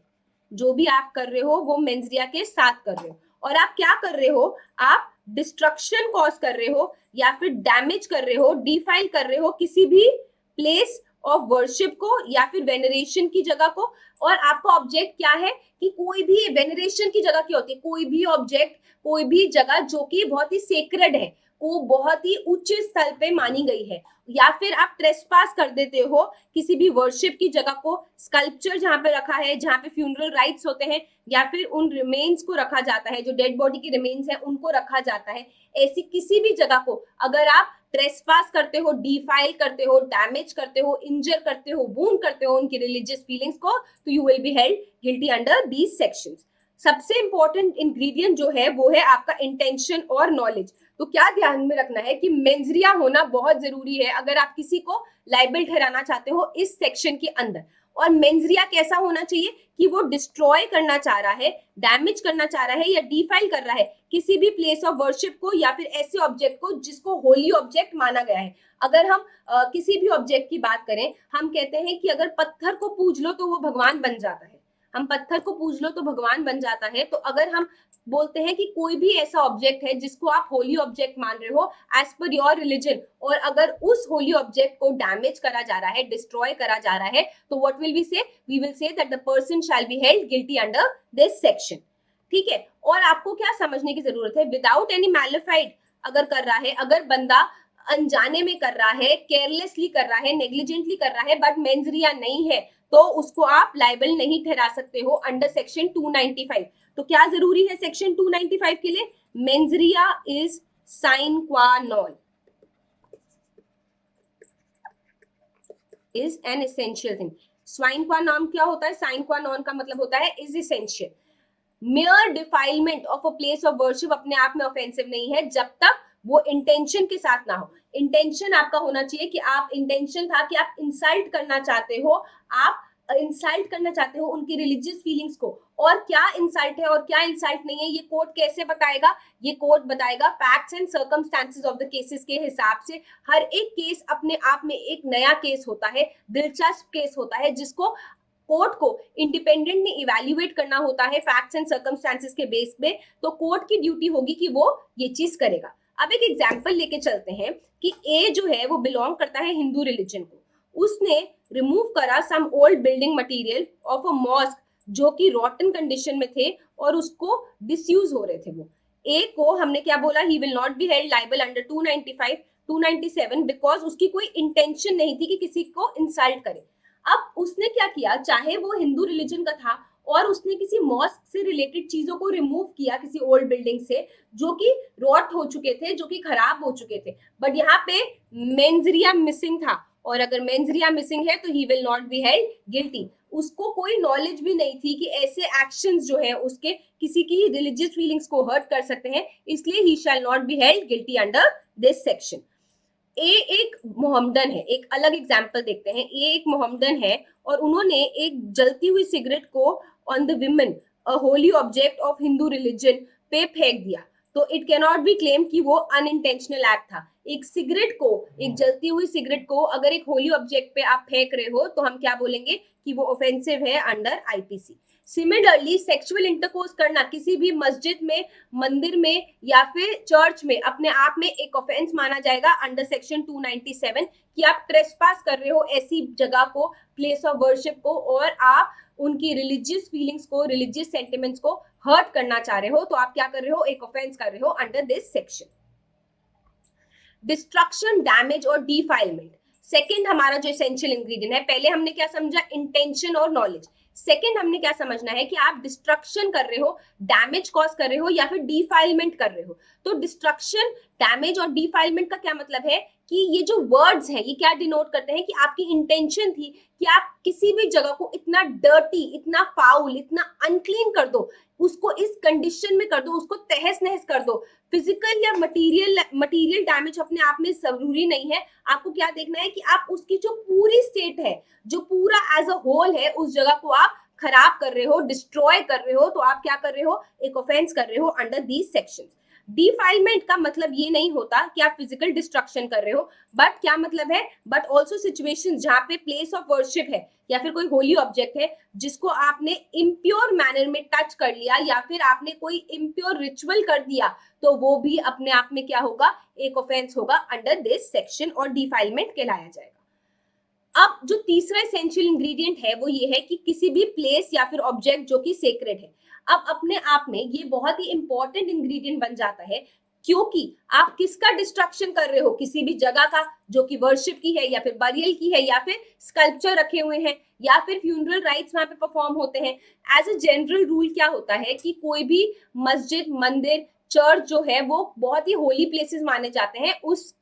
जो भी आप कर रहे हो वो मेंजरिया के साथ कर रहे हो, और आप क्या कर रहे हो, आप डिस्ट्रक्शन कॉज कर रहे हो, या फिर डैमेज कर रहे हो, डिफाइल कर रहे हो किसी भी प्लेस ऑफ वर्शिप को या फिर वेनरेशन की जगह को। और आपका ऑब्जेक्ट क्या है कि कोई भी वेनरेशन की जगह क्या होती है, कोई भी ऑब्जेक्ट, कोई भी जगह जो कि बहुत ही सेक्रेड है, को बहुत ही उच्च स्थल पे मानी गई है। या फिर आप ट्रेसपास कर देते हो किसी भी वर्शिप की जगह को, स्कल्पचर जहां पे रखा है, जहां पे फ्यूनरल राइट्स होते हैं, या फिर उन रिमेन्स को रखा जाता है, जो डेड बॉडी की रिमेन्स है उनको रखा जाता है, ऐसी किसी भी जगह को अगर आप ट्रेसपास करते हो, डिफाइल करते हो, डैमेज करते हो, इंजर करते हो, वूंड करते हो उनकी रिलीजियस फीलिंग्स को, तो you will be held guilty under these sections. सबसे इंपॉर्टेंट इंग्रेडिएंट जो है वो है आपका इंटेंशन और नॉलेज। तो क्या ध्यान में रखना है कि मेंजरिया होना बहुत जरूरी है अगर आप किसी को लाइबल ठहराना चाहते हो इस सेक्शन के अंदर। और मेंजरिया कैसा होना चाहिए कि वो डिस्ट्रॉय करना चाह रहा है, डैमेज करना चाह रहा है या डिफाइल कर रहा है किसी भी प्लेस ऑफ वर्शिप को या फिर ऐसे ऑब्जेक्ट को जिसको होली ऑब्जेक्ट माना गया है। अगर हम किसी भी ऑब्जेक्ट की बात करें, हम कहते हैं कि अगर पत्थर को पूज लो तो वो भगवान बन जाता है, हम पत्थर को पूज लो तो भगवान बन जाता है। तो अगर हम बोलते हैं कि कोई भी ऐसा ऑब्जेक्ट है जिसको आप होली ऑब्जेक्ट मान रहे हो एज पर योर रिलीजन, और अगर उस होली ऑब्जेक्ट को डैमेज करा जा रहा है, डिस्ट्रॉय करा जा रहा है, तो what will we say, we will say that the person shall be held guilty under this section. ठीक है। और आपको क्या समझने की जरूरत है, विदाउट एनी मैलिफाइड अगर कर रहा है, अगर बंदा अनजाने में कर रहा है, केयरलेसली कर रहा है, नेग्लिजेंटली कर रहा है, बट मेंजरिया नहीं है, तो उसको आप लाइबल नहीं ठहरा सकते हो अंडर सेक्शन 295। तो क्या जरूरी है सेक्शन 295 के लिए, मेंजरिया इज साइन क्वा non, is an essential thing. Swine क्वा नॉन क्या होता है, साइन क्वा नॉन का मतलब होता है is essential. Mere defilement of a place of worship अपने आप में ऑफेंसिव नहीं है जब तक वो इंटेंशन के साथ ना हो। इंटेंशन आपका होना चाहिए कि आप, इंटेंशन था कि आप इंसल्ट करना चाहते हो, आप इंसल्ट करना चाहते हो उनकी रिलीजियस फीलिंग्स को। और क्या इंसल्ट है और क्या इंसल्ट नहीं है ये कोर्ट कैसे बताएगा, ये कोर्ट बताएगा facts and circumstances of the cases के हिसाब से। हर एक केस अपने आप में एक नया केस होता है, दिलचस्प केस होता है, जिसको कोर्ट को इंडिपेंडेंटली इवैल्यूएट करना होता है फैक्ट्स एंड सर्कमस्टांसेस के बेस पे। तो कोर्ट की ड्यूटी होगी कि वो ये चीज करेगा। अब एक एग्जांपल लेके चलते हैं कि ए जो है वो बिलोंग करता है हिंदू रिलीजन को, उसने रिमूव करा some old building material of a mosque जो कि रॉटन कंडीशन में थे और उसको डिसयूज हो रहे थे। वो ए को हमने क्या बोला, he will not be held liable under 295 297 because उसकी कोई इंटेंशन नहीं थी कि किसी को इंसल्ट करे। अब उसने क्या किया, चाहे वो हिंदू रिलीजन का था और उसने किसी मॉस्क से रिलेटेड चीजों को रिमूव किया किसी ओल्ड बिल्डिंग से जो कि रॉट हो चुके थे, जो कि खराब हो चुके थे, बट यहाँ पे मेंजरिया मिसिंग था। और अगर मेंजरिया मिसिंग है तो he will not be held guilty. उसको कोई नॉलेज भी नहीं थी कि ऐसे एक्शंस जो है उसके किसी की रिलीजियस फीलिंग्स को हर्ट कर सकते हैं, इसलिए he shall not be held guilty under this section. A एक मोहम्मदन है, एक अलग एग्जाम्पल देखते हैं। ए एक मोहम्मदन है और उन्होंने एक जलती हुई सिगरेट को on the women, a Holi object of Hindu religion, पे फेंक दिया। तो it can not be claim कि वो अनइंटेंशनल एक्ट था। एक सिगरेट को, एक जलती हुई सिगरेट को अगर एक होली ऑब्जेक्ट पे आप फेंक रहे हो तो हम क्या बोलेंगे कि वो ऑफेंसिव है under IPC. Similarly sexual intercourse करना किसी भी मस्जिद में, मंदिर में या फिर चर्च में अपने आप में एक ऑफेंस माना जाएगा अंडर सेक्शन 297 कि आप ट्रेसपास कर रहे हो ऐसी जगह को, प्लेस ऑफ वर्शिप को, और आप उनकी रिलीजियस फीलिंग्स को, रिलीजियस सेंटिमेंट्स को हर्ट करना चाह रहे हो, तो आप क्या कर रहे हो, एक ऑफेंस कर रहे हो under this section. Destruction, damage और डिफाइलमेंट सेकेंड हमारा जो एसेंशियल इंग्रेडिएंट है। पहले हमने क्या समझा, इंटेंशन और नॉलेज। सेकेंड हमने क्या समझना है कि आप डिस्ट्रक्शन कर रहे हो, डैमेज कॉज कर रहे हो या फिर डिफाइलमेंट कर रहे हो। तो डिस्ट्रक्शन, डैमेज और डिफाइलमेंट का क्या मतलब है कि ये जो वर्ड्स हैं ये क्या डिनोट करते हैं कि आपकी इंटेंशन थी कि आप किसी भी जगह को इतना डर्टी, इतना फाउल, इतना अनक्लीन कर दो, उसको इस कंडीशन में कर दो, उसको तहस नहस कर दो। फिजिकल या मटीरियल डैमेज अपने आप में जरूरी नहीं है, आपको क्या देखना है कि आप उसकी जो पूरी स्टेट है, जो पूरा एज अ होल है, उस जगह को आप खराब कर रहे हो, डिस्ट्रॉय कर रहे हो, तो आप क्या कर रहे हो, एक ऑफेंस कर रहे हो अंडर दीज सेक्शंस। डिफाइलमेंट का मतलब ये नहीं होता कि आप फिजिकल डिस्ट्रक्शन कर रहे हो, बट क्या मतलब है, बट ऑल्सो सिचुएशन जहां पे प्लेस ऑफ वर्शिप है या फिर कोई होली ऑब्जेक्ट है जिसको आपने इम्प्योर मैनर में टच कर लिया या फिर आपने कोई इम्प्योर रिचुअल कर दिया, तो वो भी अपने आप में क्या होगा, एक ऑफेंस होगा अंडर दिस सेक्शन और डिफाइलमेंट कहलाया जाएगा। अब जो तीसरा एसेंशियल इंग्रेडिएंट है वो ये है कि किसी भी प्लेस या फिर ऑब्जेक्ट जो कि सेक्रेड है, अब अपने आप में ये बहुत ही इंपॉर्टेंट इंग्रेडिएंट बन जाता है, क्योंकि आप किसका डिस्ट्रक्शन कर रहे हो, किसी भी जगह का जो कि वर्शिप की है या फिर बरियल की है या फिर स्कल्पचर रखे हुए हैं या फिर फ्यूनरल राइट्स वहां पे परफॉर्म होते हैं। एज अ जनरल रूल क्या होता है कि कोई भी मस्जिद, मंदिर, चर्च जो है वो बहुत ही होली प्लेसेस माने जाते हैं उस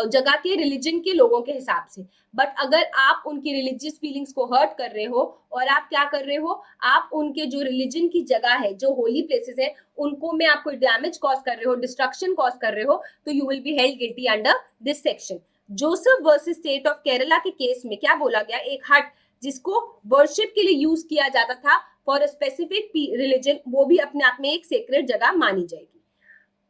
जगह के रिलीजन के लोगों के हिसाब से। बट अगर आप उनकी रिलीजियस फीलिंग्स को हर्ट कर रहे हो और आप क्या कर रहे हो, आप उनके जो रिलीजन की जगह है, जो होली प्लेसेस है, उनको में आप कोई डैमेज कॉज कर रहे हो, डिस्ट्रक्शन कॉज कर रहे हो, तो you will be held guilty under this section. Joseph versus state of Kerala के केस में क्या बोला गया, एक हट जिसको वर्शिप के लिए यूज किया जाता था फॉर अ स्पेसिफिक रिलीजन, वो भी अपने आप में एक सेक्रेड जगह मानी जाएगी।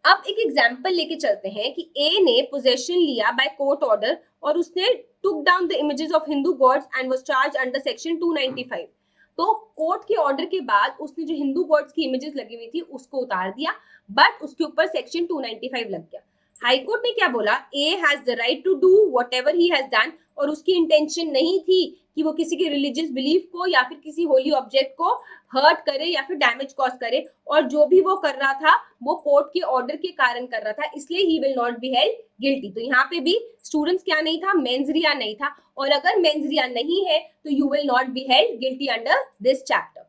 अब एक एग्जाम्पल लेके चलते हैं कि ए ने पोजेशन लिया बाय कोर्ट ऑर्डर और उसने टुक down the images of Hindu gods and was charge under section 295। तो कोर्ट के ऑर्डर के बाद उसने जो हिंदू गॉड्स की इमेजेस लगी हुई थी उसको उतार दिया, बट उसके ऊपर सेक्शन 295 लग गया। हाई कोर्ट ने क्या बोला, A has the right to do whatever he has done, और उसकी इंटेंशन नहीं थी कि वो किसी के रिलीजियस बिलीफ को या फिर किसी होली ऑब्जेक्ट को हर्ट करे या फिर डैमेज कॉज करे, और जो भी वो कर रहा था वो कोर्ट के ऑर्डर के कारण कर रहा था, इसलिए he will not be held guilty. तो यहाँ पे भी स्टूडेंट्स क्या नहीं था, मेंसरिया नहीं था, और अगर मेंसरिया नहीं है तो you will not be held guilty under this chapter.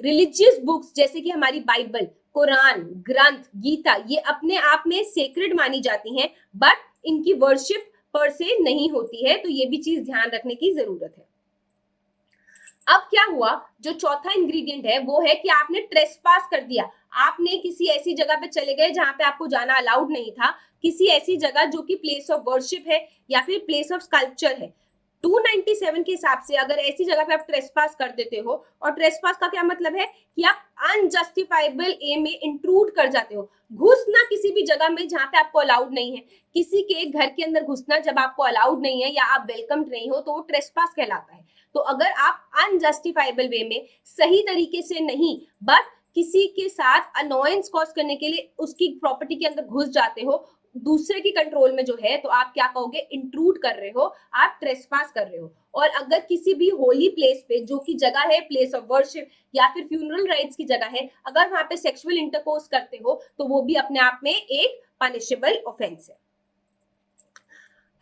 Religious books जैसे कि हमारी बाइबल, कुरान, ग्रंथ, गीता, ये अपने आप में सेक्रेड मानी जाती हैं, बट इनकी वर्शिप पर से नहीं होती है, तो ये भी चीज ध्यान रखने की जरूरत है। अब क्या हुआ, जो चौथा इंग्रेडिएंट है वो है कि आपने ट्रेसपास कर दिया, आपने किसी ऐसी जगह पे चले गए जहां पे आपको जाना अलाउड नहीं था, किसी ऐसी जगह जो कि प्लेस ऑफ वर्शिप है या फिर प्लेस ऑफ स्कल्पचर है। 297 के हिसाब से अगर ऐसी जगह पे आप ट्रेसपास कर देते हो, और ट्रेसपास का क्या मतलब है कि आप अनजस्टिफाइबल ए में इंट्रूड कर जाते हो, घुसना किसी भी जगह में जहां पे आपको अलाउड नहीं है, किसी के घर के अंदर घुसना जब आपको अलाउड नहीं है या आप वेलकम्ड नहीं हो तो वो ट्रेसपास कहलाता है। तो अगर आप अनजस्टिफाइबल वे में, सही तरीके से नहीं बट किसी के साथ अनोयंस कॉज करने के लिए उसकी प्रॉपर्टी के अंदर घुस जाते हो, दूसरे की कंट्रोल में जो है, तो आप क्या कहोगे, इंट्रूड कर रहे हो, आप ट्रेसपास कर रहे हो। और अगर किसी भी होली प्लेस पे जो कि जगह है प्लेस ऑफ वर्शिप या फिर फ्यूनरल राइट्स की जगह है, अगर वहां पे सेक्सुअल इंटरकोर्स करते हो तो वो भी अपने आप में एक पनिशेबल ऑफेंस है।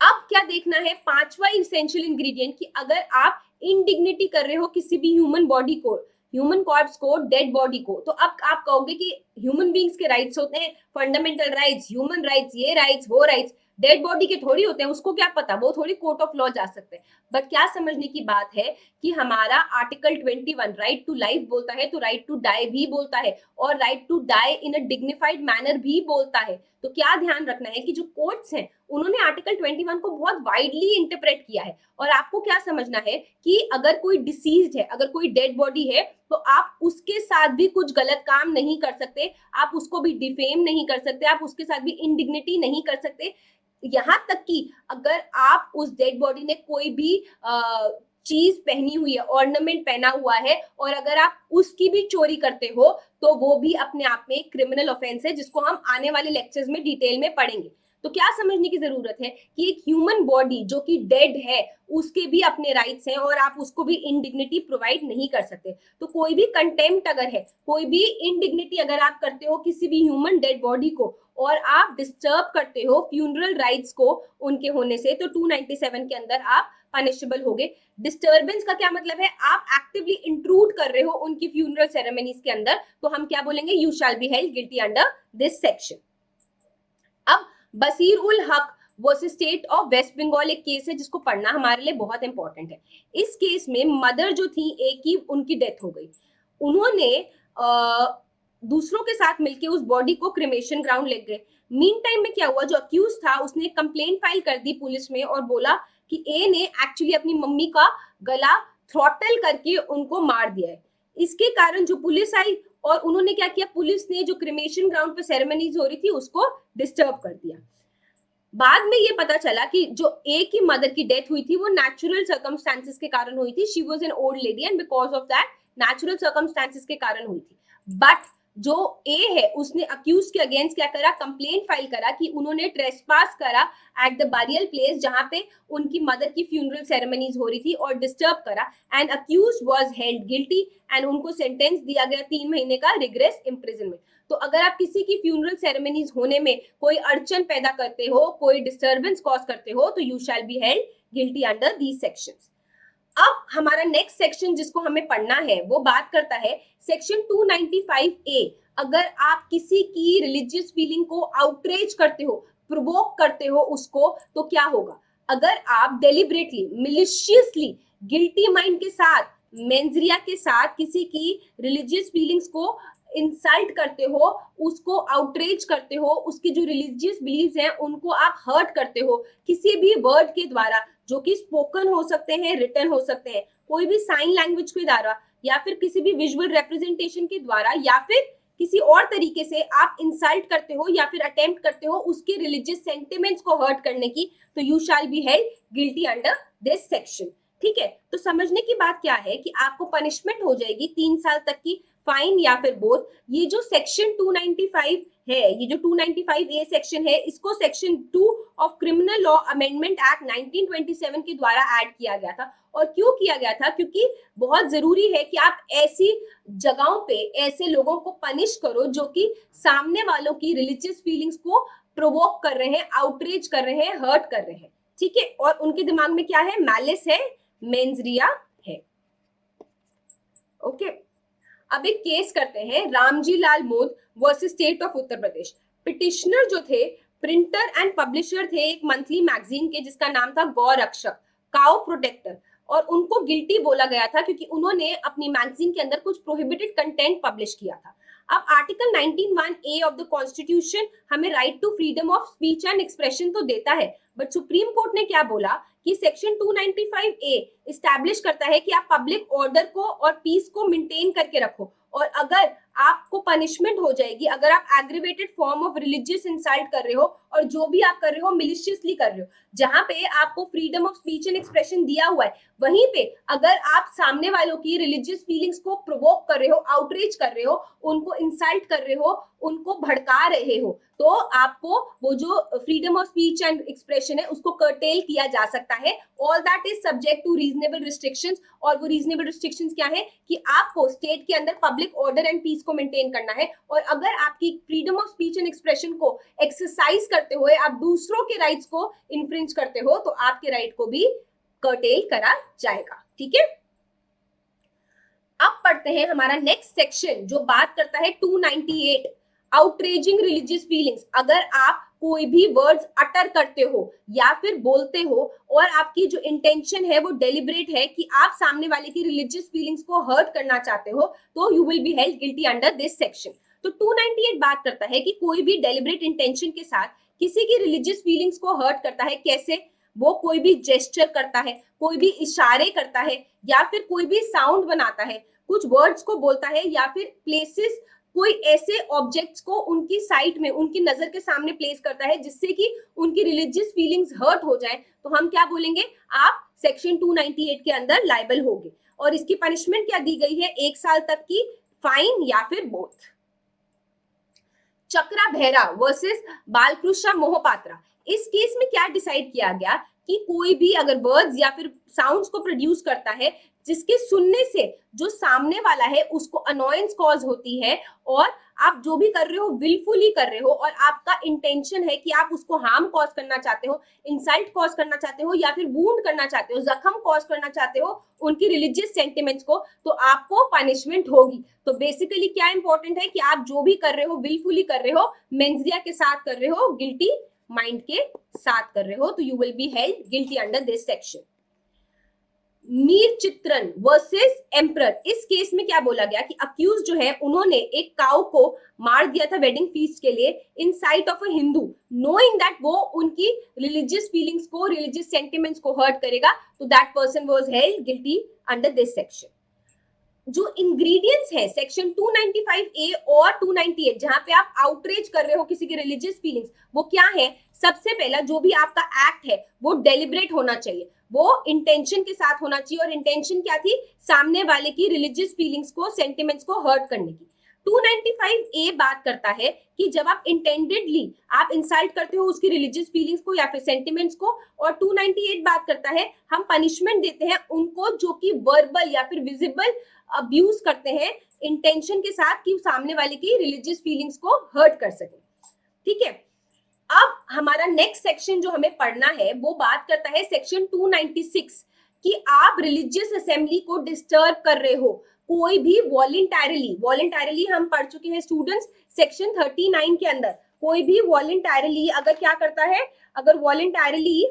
अब क्या देखना है, पांचवा इसेंशियल इंग्रेडिएंट, कि अगर आप इनडिग्निटी कर रहे हो किसी भी ह्यूमन बॉडी को, ह्यूमन कॉर्प्स को, डेड बॉडी को, तो अब आप कहोगे कि ह्यूमन बींग्स के राइट्स होते हैं, फंडामेंटल राइट्स, ह्यूमन राइट्स, ये राइट्स वो राइट्स, डेड बॉडी के थोड़ी होते हैं, उसको क्या पता, वो थोड़ी कोर्ट ऑफ लॉ जा सकते हैं। बट क्या समझने की बात है कि हमारा आर्टिकल 21 राइट टू लाइफ बोलता है, तो राइट टू डाई भी बोलता है, और right to die in a dignified manner भी बोलता है। तो क्या ध्यान रखना है कि जो कोर्ट्स हैं उन्होंने आर्टिकल 21 को बहुत वाइडली इंटरप्रेट किया है, और आपको क्या समझना है कि अगर कोई डिसीज्ड है, अगर कोई डेड बॉडी है, तो आप उसके साथ भी कुछ गलत काम नहीं कर सकते, आप उसको भी डिफेम नहीं कर सकते, आप उसके साथ भी इनडिग्निटी नहीं कर सकते। यहाँ तक कि अगर आप उस डेड बॉडी ने कोई भी चीज पहनी हुई है, ऑर्नामेंट पहना हुआ है, और अगर आप उसकी भी चोरी करते हो तो वो भी अपने आप में क्रिमिनल ऑफेंस है, जिसको हम आने वाले लेक्चर्स में डिटेल में पढ़ेंगे। तो क्या समझने की जरूरत है कि एक ह्यूमन बॉडी जो कि डेड है उसके भी अपने राइट्स हैं, और आप उसको भी इनडिग्निटी प्रोवाइड नहीं कर सकते। तो कोई भी कंटेम्प्ट अगर है, कोई भी इनडिग्निटी अगर आप करते हो किसी भी ह्यूमन डेड बॉडी को, और आप डिस्टर्ब करते हो फ्यूनरल राइट्स को उनके होने से, तो 297 के अंदर आप पनिशेबल होगे। डिस्टर्बेंस का क्या मतलब है, आप एक्टिवली इंट्रूड कर रहे हो उनकी फ्यूनरल सेरेमनीज के अंदर, तो हम क्या बोलेंगे, you shall be held guilty under this section. अब Basir ul Haq versus state of West Bengal एक केस है जिसको पढ़ना हमारे लिए बहुत इंपॉर्टेंट है। इस केस में मदर जो थी एक ही, उनकी डेथ हो गई, उन्होंने दूसरों के साथ मिलकर उस बॉडी को क्रिमेशन ग्राउंड ले गए। मीन टाइम में क्या हुआ, जो अक्यूज था उसने कंप्लेंट फाइल कर दी पुलिस में और बोला कि ए ने एक्चुअली अपनी मम्मी का गला थ्रॉटल करके उनको मार दिया है। इसके कारण जो पुलिस आई और उन्होंने क्या किया, पुलिस ने जो क्रिमेशन ग्राउंड पे सेरेमनीज हो रही थी उसको डिस्टर्ब कर दिया। बाद में ये पता चला कि जो ए की मदर की डेथ हुई थी वो नेचुरल सर्कमस्टेंसेस के कारण हुई थी। She was an old lady and because of that natural circumstances के कारण हुई थी। बट जो ए है उसने अक्यूज के अगेंस्ट क्या करा, कंप्लेंट फाइल करा कि उन्होंने ट्रेसपास करा एट द बरियल प्लेस जहां पे उनकी मदर की फ्यूनरल सेरेमनीज हो रही थी और डिस्टर्ब करा, and accused was held guilty एंड उनको सेंटेंस दिया गया 3 महीने का रिग्रेस इम्प्रिजनमेंट। तो अगर आप किसी की फ्यूनरल सेरेमनीज होने में कोई अड़चन पैदा करते हो, कोई डिस्टर्बेंस कॉज करते हो, तो you shall be held guilty under these sections. अब हमारा नेक्स्ट सेक्शन जिसको हमें पढ़ना है वो बात करता है सेक्शन 295A। अगर आप किसी की रिलीजियस फीलिंग को आउटरेज करते हो, प्रोवोक करते हो उसको, तो क्या होगा? अगर आप डेलिबरेटली, मिलिशियसली, गिल्टी माइंड के साथ, मेंजरिया के साथ किसी की रिलीजियस फीलिंग्स को इंसल्ट करते हो, उसको आउटरेज करते हो, उसकी जो रिलीजियस बिलीव्स हैं उनको आप हर्ट करते हो किसी भी वर्ड के द्वारा, जो कि स्पोकन हो सकते हैं, रिटन हो सकते हैं, कोई भी साइन लैंग्वेज के द्वारा, या फिर किसी भी विजुअल रिप्रेजेंटेशन के द्वारा, या फिर किसी और तरीके से आप इंसल्ट करते हो या फिर अटेम्प्ट करते हो उसके रिलीजियस सेंटिमेंट्स को हर्ट करने की, तो you shall be held guilty under this section. ठीक है, तो समझने की बात क्या है कि आपको पनिशमेंट हो जाएगी 3 साल तक की, फाइन या फिर बोथ। ये जो सेक्शन 295 है, ये जो 295A सेक्शन है, इसको section 2 of criminal law amendment act 1927 के द्वारा ऐड किया गया था। और क्यों किया गया था? क्योंकि बहुत जरूरी है कि आप ऐसी जगहों पे ऐसे लोगों को पनिश करो जो कि सामने वालों की रिलीजियस फीलिंग्स को प्रोवोक कर रहे हैं, आउटरीच कर रहे हैं, हर्ट कर रहे हैं। ठीक है, और उनके दिमाग में क्या है? मैलिस है, मेंजरिया है। ओके, अब एक केस करते हैं, Ramji Lal Modi versus state of Uttar Pradesh. Petitioner जो थे प्रिंटर एंड पब्लिशर थे एक मंथली मैगजीन के जिसका नाम था गौ रक्षक, काउ प्रोटेक्टर, और उनको गिल्टी बोला गया था क्योंकि उन्होंने अपनी मैगजीन के अंदर कुछ प्रोहिबिटेड कंटेंट पब्लिश किया था। अब article 19(1)A of the constitution हमें right to freedom of speech and expression तो देता है, बट सुप्रीम कोर्ट ने क्या बोला कि सेक्शन 295A इस्टेब्लिश करता है कि आप पब्लिक ऑर्डर को और पीस को मेंटेन करके रखो, और अगर आपको पनिशमेंट हो जाएगी अगर आप aggravated form of religious insult कर रहे हो, और जो भी आप कर रहे हो मिलिशियसली कर रहे हो। जहां पे आपको freedom of speech and expression दिया हुआ है, वहीं पे अगर आप सामने वालों की रिलीजियस फीलिंग्स को प्रोवोक कर रहे हो, आउटरीच कर रहे हो, उनको इंसल्ट कर रहे हो, उनको भड़का रहे हो, तो आपको वो जो freedom of speech and expression है उसको कर्टेल किया जा सकता है। All that is subject to reasonable restrictions, और वो रीजनेबल रिस्ट्रिक्शंस क्या है कि आपको स्टेट के अंदर पब्लिक ऑर्डर एंड पीस को मेंटेन करना है, और अगर आपकी freedom of speech and expression को एक्सरसाइज करते हुए आप दूसरों के राइट्स को इन्फ्रिंज करते हो, तो आपके राइट को भी कर्टेल करा जाएगा। ठीक है, अब पढ़ते हैं हमारा नेक्स्ट सेक्शन जो बात करता है 298 आउटरेजिंग रिलीजियस फीलिंग्स। अगर आप कोई भी वर्ड्स अटर करते हो या फिर बोलते हो और आपकी जो इंटेंशन है वो डेलिबरेट है कि आप सामने वाले की रिलीजियस फीलिंग्स को हर्ट करना चाहते हो, तो you will be held guilty under this section. तो 298 बात करता है कि कोई भी डेलिबरेट इंटेंशन के साथ किसी की रिलीजियस फीलिंग्स को हर्ट करता है। कैसे? वो कोई भी जेस्चर करता है, कोई भी इशारे करता है, या फिर कोई भी साउंड बनाता है, कुछ वर्ड्स को बोलता है, या फिर प्लेसेस कोई ऐसे ऑब्जेक्ट्स को उनकी साइट में, उनकी नजर के सामने प्लेस करता है जिससे कि उनकी रिलीजियस फीलिंग्स हर्ट हो जाए, तो हम क्या बोलेंगे? आप सेक्शन 298 के अंदर लायबल होंगे। और इसकी पनिशमेंट क्या दी गई है? 1 साल तक की फाइन या फिर बोथ। चक्रा बेहरा वर्सेस बालकृष्ण मोहपात्रा, इस केस में क्या डिसाइड किया गया कि कोई भी अगर वर्ड्स या फिर साउंड्स को प्रोड्यूस करता है जिसके सुनने से जो सामने वाला है उसको अनोयंस कॉज होती है, और आप जो भी कर रहे हो विलफुली कर रहे हो, और आपका इंटेंशन है कि आप उसको हार्म कॉज करना चाहते हो, इंसल्ट कॉज करना चाहते हो, या फिर वूंड करना चाहते हो, जख्म कॉज करना चाहते हो उनकी रिलीजियस सेंटिमेंट्स को, तो आपको पनिशमेंट होगी। तो बेसिकली क्या इंपॉर्टेंट है कि आप जो भी कर रहे हो विलफुली कर रहे हो, मेंजरिया के साथ कर रहे हो, गिल्टी माइंड के साथ कर रहे हो, तो you will be held guilty under this section. Mir Chitran versus emperor, इस केस में क्या बोला गया कि अक्यूज जो है उन्होंने एक काउ को मार दिया था वेडिंग फीस्ट के लिए in sight of a Hindu, knowing that वो उनकी रिलीजियस फीलिंग्स को, रिलीजियस सेंटिमेंट्स को हर्ट करेगा, तो that person was held guilty under this section. जो इंग्रेडिएंट्स है सेक्शन 295A और 298 जहां पे आप आउटरीच कर रहे हो किसी की रिलीजियस फीलिंग्स, वो क्या है? सबसे पहला जो भी आपका एक्ट है वो डेलिबरेट होना चाहिए, वो इंटेंशन के साथ होना चाहिए, और इंटेंशन क्या थी? सामने वाले की रिलीजियस फीलिंग्स को, सेंटिमेंट्स को हर्ट करने की। 295A बात करता है कि जब आप इंटेंडेडली आप इंसल्ट करते हो उसकी रिलीजियस फीलिंग्स को या फिर सेंटिमेंट्स को, और 298 बात करता है हम पनिशमेंट देते हैं उनको जो कि वर्बल या फिर विजिबल अब्यूज करते हैं इंटेंशन के साथ कि सामने वाले की रिलीजियस फीलिंग्स को हर्ट कर सके। ठीक है, अब हमारा नेक्स्ट सेक्शन जो हमें पढ़ना है वो बात करता है सेक्शन 296 कि आप रिलीजियस असेंबली को डिस्टर्ब कर रहे हो कोई भी वॉलेंटैरिली हम पढ़ चुके हैं स्टूडेंट्स सेक्शन 39 के अंदर। कोई भी वॉलेंटैरिली अगर क्या करता है, अगर वॉलेंटैरिली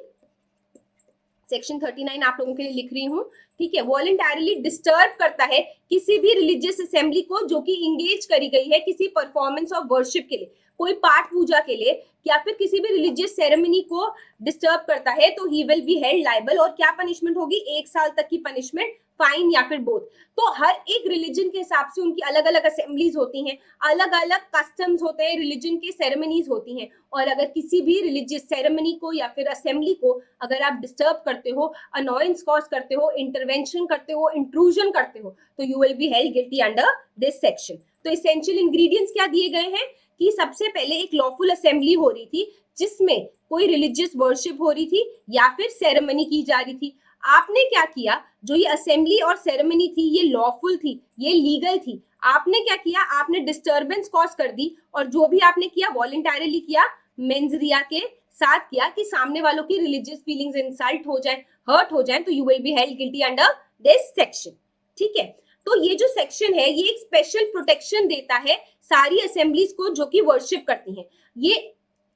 सेक्शन 39 आप लोगों के लिए लिख रही हूं, ठीक है, वॉलेंटैरिली डिस्टर्ब करता है किसी भी रिलीजियस असेंबली को जो कि इंगेज करी गई है किसी परफॉर्मेंस ऑफ वर्शिप के लिए, कोई पाठ पूजा के लिए या फिर किसी भी रिलीजियस सेरेमनी को डिस्टर्ब करता है तो he will be held liable. और क्या पनिशमेंट होगी, 1 साल तक की पनिशमेंट, फाइन या फिर बोथ। तो हर एक रिलीजन के हिसाब से उनकी अलग अलग असेंबलीज होती हैं, अलग अलग कस्टम्स होते हैं, रिलीजन की सेरेमनीज होती हैं, और अगर किसी भी रिलीजियस सेरेमनी को या फिर असेंबली को अगर आप डिस्टर्ब करते हो, अनॉयंस कॉज करते हो, इंटरवेंशन करते हो, इंट्रूजन करते हो, तो you will be held guilty under this section. तो एसेंशियल इंग्रेडिएंट्स क्या दिए गए हैं कि सबसे पहले एक लॉफुल असेंबली हो रही थी जिसमें कोई रिलीजियस वर्शिप हो रही थी या फिर सेरेमनी की जा रही थी। आपने क्या किया, जो ये असेंबली और सेरेमनी थी ये लॉफुल थी, ये लीगल थी, आपने क्या किया, आपने डिस्टर्बेंस कॉज कर दी, और जो भी आपने किया वॉलंटरीली किया, मेंजरिया के साथ किया कि सामने वालों की रिलीजियस फीलिंग्स इंसल्ट हो जाए, हर्ट हो जाए, तो you will be held guilty under this section. ठीक है, तो ये जो सेक्शन है ये एक स्पेशल प्रोटेक्शन देता है सारी असेंबलीज को जो कि वर्शिप करती हैं। ये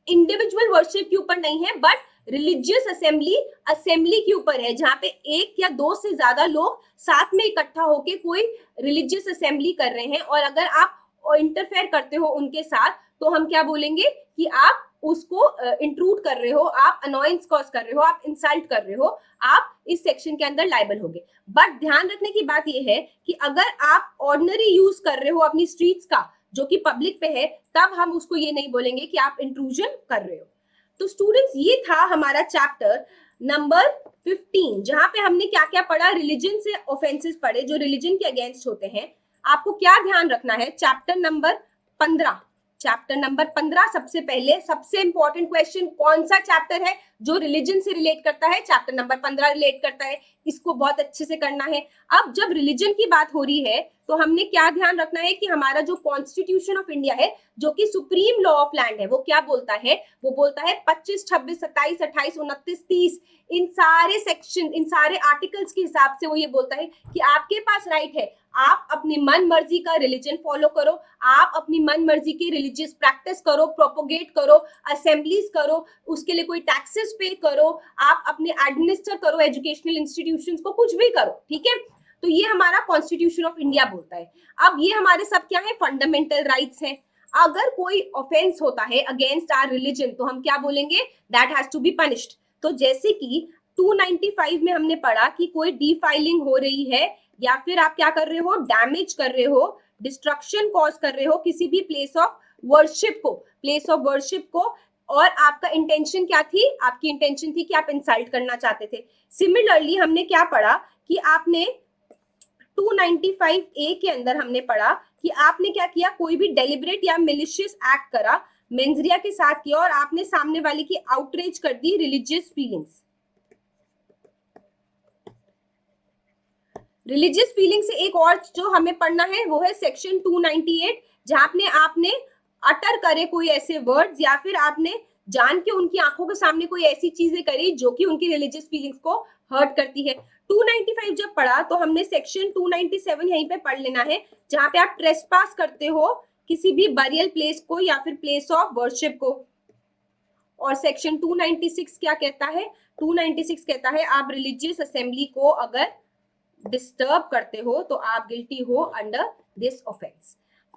इंडिविजुअल वर्शिप के ऊपर नहीं है बट रिलीजियस असेंबली के ऊपर है, जहां पे 1 या 2 से ज्यादा लोग साथ में इकट्ठा होकर कोई रिलीजियस असेंबली कर रहे हैं, और अगर आप इंटरफेयर करते हो उनके साथ तो हम क्या बोलेंगे कि आप उसको इंट्रूड कर रहे हो, आप अनॉयंस कॉज कर रहे हो, आप इंसल्ट कर रहे हो, आप इस सेक्शन के अंदर लायबल होगे। बट ध्यान रखने की बात यह है कि अगर आप ऑर्डिनरी यूज कर रहे हो अपनी स्ट्रीट्स का जो कि पब्लिक पे है, तब हम उसको ये नहीं बोलेंगे कि आप इंट्रूजन कर रहे हो। तो स्टूडेंट्स ये था हमारा चैप्टर नंबर 15, जहां पे हमने क्या क्या पढ़ा, रिलीजन से ऑफेंसेस पढ़े जो रिलीजन के अगेंस्ट होते हैं। आपको क्या ध्यान रखना है, चैप्टर नंबर 15 सबसे पहले सबसे इंपॉर्टेंट क्वेश्चन, कौन सा चैप्टर है जो रिलीजन से रिलेट करता है, चैप्टर नंबर 15 रिलेट करता है, इसको बहुत अच्छे से करना है। अब जब रिलीजन की बात हो रही है तो हमने क्या ध्यान रखना है कि हमारा जो कॉन्स्टिट्यूशन ऑफ इंडिया है जो कि सुप्रीम लॉ ऑफ लैंड है, वो क्या बोलता है, वो बोलता है 25, 26, 27, 28, 29, 30 इन सारे सेक्शन, इन सारे आर्टिकल्स के हिसाब से वो ये बोलता है कि आपके पास राइट है, आप अपनी मन मर्जी का रिलीजन फॉलो करो, आप अपनी मन मर्जी की रिलीजियस प्रैक्टिस करो, प्रोपोगेट करो, असेंबलीज करो, उसके लिए कोई टैक्सेस पे करो, आप अपने एडमिनिस्टर करो एजुकेशनल इंस्टीट्यूशंस को, कुछ भी करो। ठीक है, तो ये हमारा कॉन्स्टिट्यूशन ऑफ इंडिया बोलता है। अब ये हमारे सब क्या है, फंडामेंटल राइट्स हैं। अगर कोई ऑफेंस होता है अगेंस्ट आवर रिलीजन तो हम क्या बोलेंगे, that has to be punished. तो जैसे कि 295 में हमने पढ़ा कि कोई डिफाइलिंग हो रही है या फिर आप क्या कर रहे हो, डैमेज कर रहे हो, डिस्ट्रक्शन कॉज कर रहे हो किसी भी प्लेस ऑफ वर्शिप को, और आपका इंटेंशन क्या थी, आपकी इंटेंशन थी कि आप इंसल्ट करना चाहते थे। सिमिलरली हमने क्या पढ़ा कि आपने 295A के अंदर हमने पढ़ा कि आपने क्या किया, कोई भी डेलिब्रेट या मिलिशियस एक्ट करा, मेंजरिया के साथ किया, और आपने सामने वाले की आउटरीच कर दी रिलीजियस फीलिंग्स। रिलीजियस फीलिंग से एक और जो हमें पढ़ना है वो है सेक्शन 298, जहां आपने अटर करे कोई ऐसे वर्ड्स या फिर आपने जान के उनकी आंखों के सामने कोई ऐसी चीजें करी जो कि उनकी रिलीजियस फीलिंग्स को हर्ट करती है। 295 जब पढ़ा तो हमने सेक्शन 297 यहीं पे पढ़ लेना है, जहां पे आप ट्रेसपास करते हो किसी भी बरियल प्लेस को या फिर प्लेस ऑफ वर्शिप को। और सेक्शन 296 क्या कहता है, 296 कहता है आप रिलीजियस असेंबली को अगर डिस्टर्ब करते हो तो आप गिल्टी हो अंडर दिस ऑफेंस।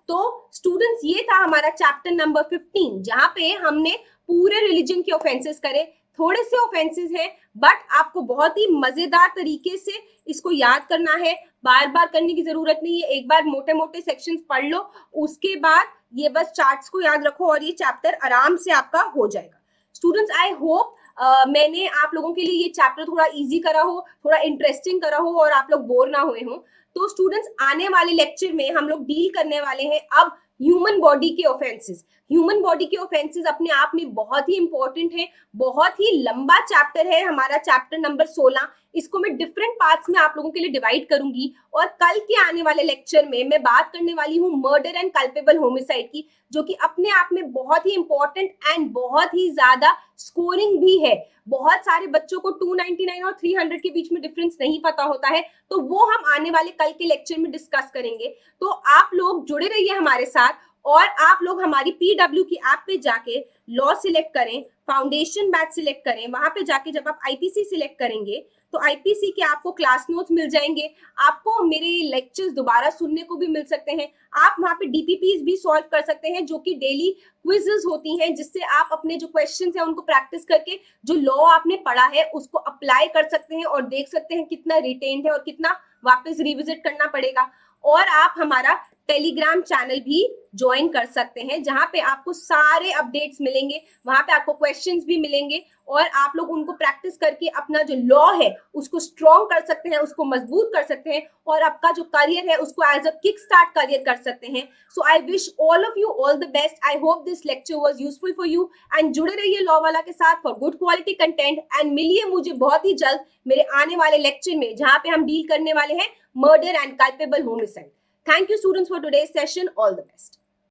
तो स्टूडेंट्स ये था हमारा चैप्टर नंबर 15, जहां पे हमने पूरे रिलीजन के ऑफेंसेस करे। थोड़े से ऑफेंसेस हैं बट आपको बहुत ही मजेदार तरीके से इसको याद करना है, बार बार करने की जरूरत नहीं है, एक बार मोटे मोटे सेक्शंस पढ़ लो, उसके बाद ये बस चार्ट्स को याद रखो और ये चैप्टर आराम से आपका हो जाएगा। स्टूडेंट्स आई होप मैंने आप लोगों के लिए ये चैप्टर थोड़ा इजी करा हो, थोड़ा इंटरेस्टिंग करा हो और आप लोग बोर ना हुए हो। तो स्टूडेंट्स, आने वाले लेक्चर में हम लोग डील करने वाले हैं अब ह्यूमन बॉडी के ऑफेंसेस। ह्यूमन बॉडी के ऑफेंसेस अपने आप में बहुत ही इंपॉर्टेंट है, बहुत ही लंबा चैप्टर है हमारा, चैप्टर नंबर 16। इसको मैं डिफरेंट पार्ट्स में आप लोगों के लिए डिवाइड करूंगी और कल के आने वाले लेक्चर में मैं बात करने वाली हूँ मर्डर एंड कल्पेबल होमिसाइड की, जो कि अपने आप में बहुत ही इंपॉर्टेंट एंड बहुत ही ज्यादा स्कोरिंग भी है। बहुत सारे बच्चों को 299 और 300 के बीच में डिफरेंस नहीं पता होता है, तो वो हम आने वाले कल के लेक्चर में डिस्कस करेंगे। तो आप लोग जुड़े रहिए हमारे साथ और आप लोग हमारी PW की ऐप पे जाके लॉ सिलेक्ट करें, फाउंडेशन बैच सिलेक्ट करें। वहां पे जाके जब आप IPC सिलेक्ट करेंगे तो IPC के आपको क्लास नोट्स मिल जाएंगे, आपको मेरे लेक्चर्स दोबारा सुनने को भी मिल सकते हैं। आप वहां पे DPPs भी सॉल्व कर सकते हैं, जो कि डेली क्विजेस होती हैं, जिससे आप अपने जो क्वेश्चंस हैं उनको प्रैक्टिस करके जो लॉ आपने पढ़ा है उसको अप्लाई कर सकते हैं और देख सकते हैं कितना रिटेन्ड है और कितना वापस रिविजिट करना पड़ेगा। और आप हमारा टेलीग्राम चैनल भी ज्वाइन कर सकते हैं, जहां पे आपको सारे अपडेट्स मिलेंगे, वहां पे आपको क्वेश्चंस भी मिलेंगे और आप लोग उनको प्रैक्टिस करके अपना जो लॉ है उसको स्ट्रॉन्ग कर सकते हैं, उसको मजबूत कर सकते हैं और आपका जो करियर है उसको as a kick start career कर सकते हैं। So I wish all of you all the best. I hope this lecture was useful for you and जुड़े रहिए लॉ वाला के साथ for good quality content and मिलिए मुझे बहुत ही जल्द मेरे आने वाले लेक्चर में, जहां पे हम डील करने वाले हैं murder and culpable homicide. Thank you students for today's session. All the best.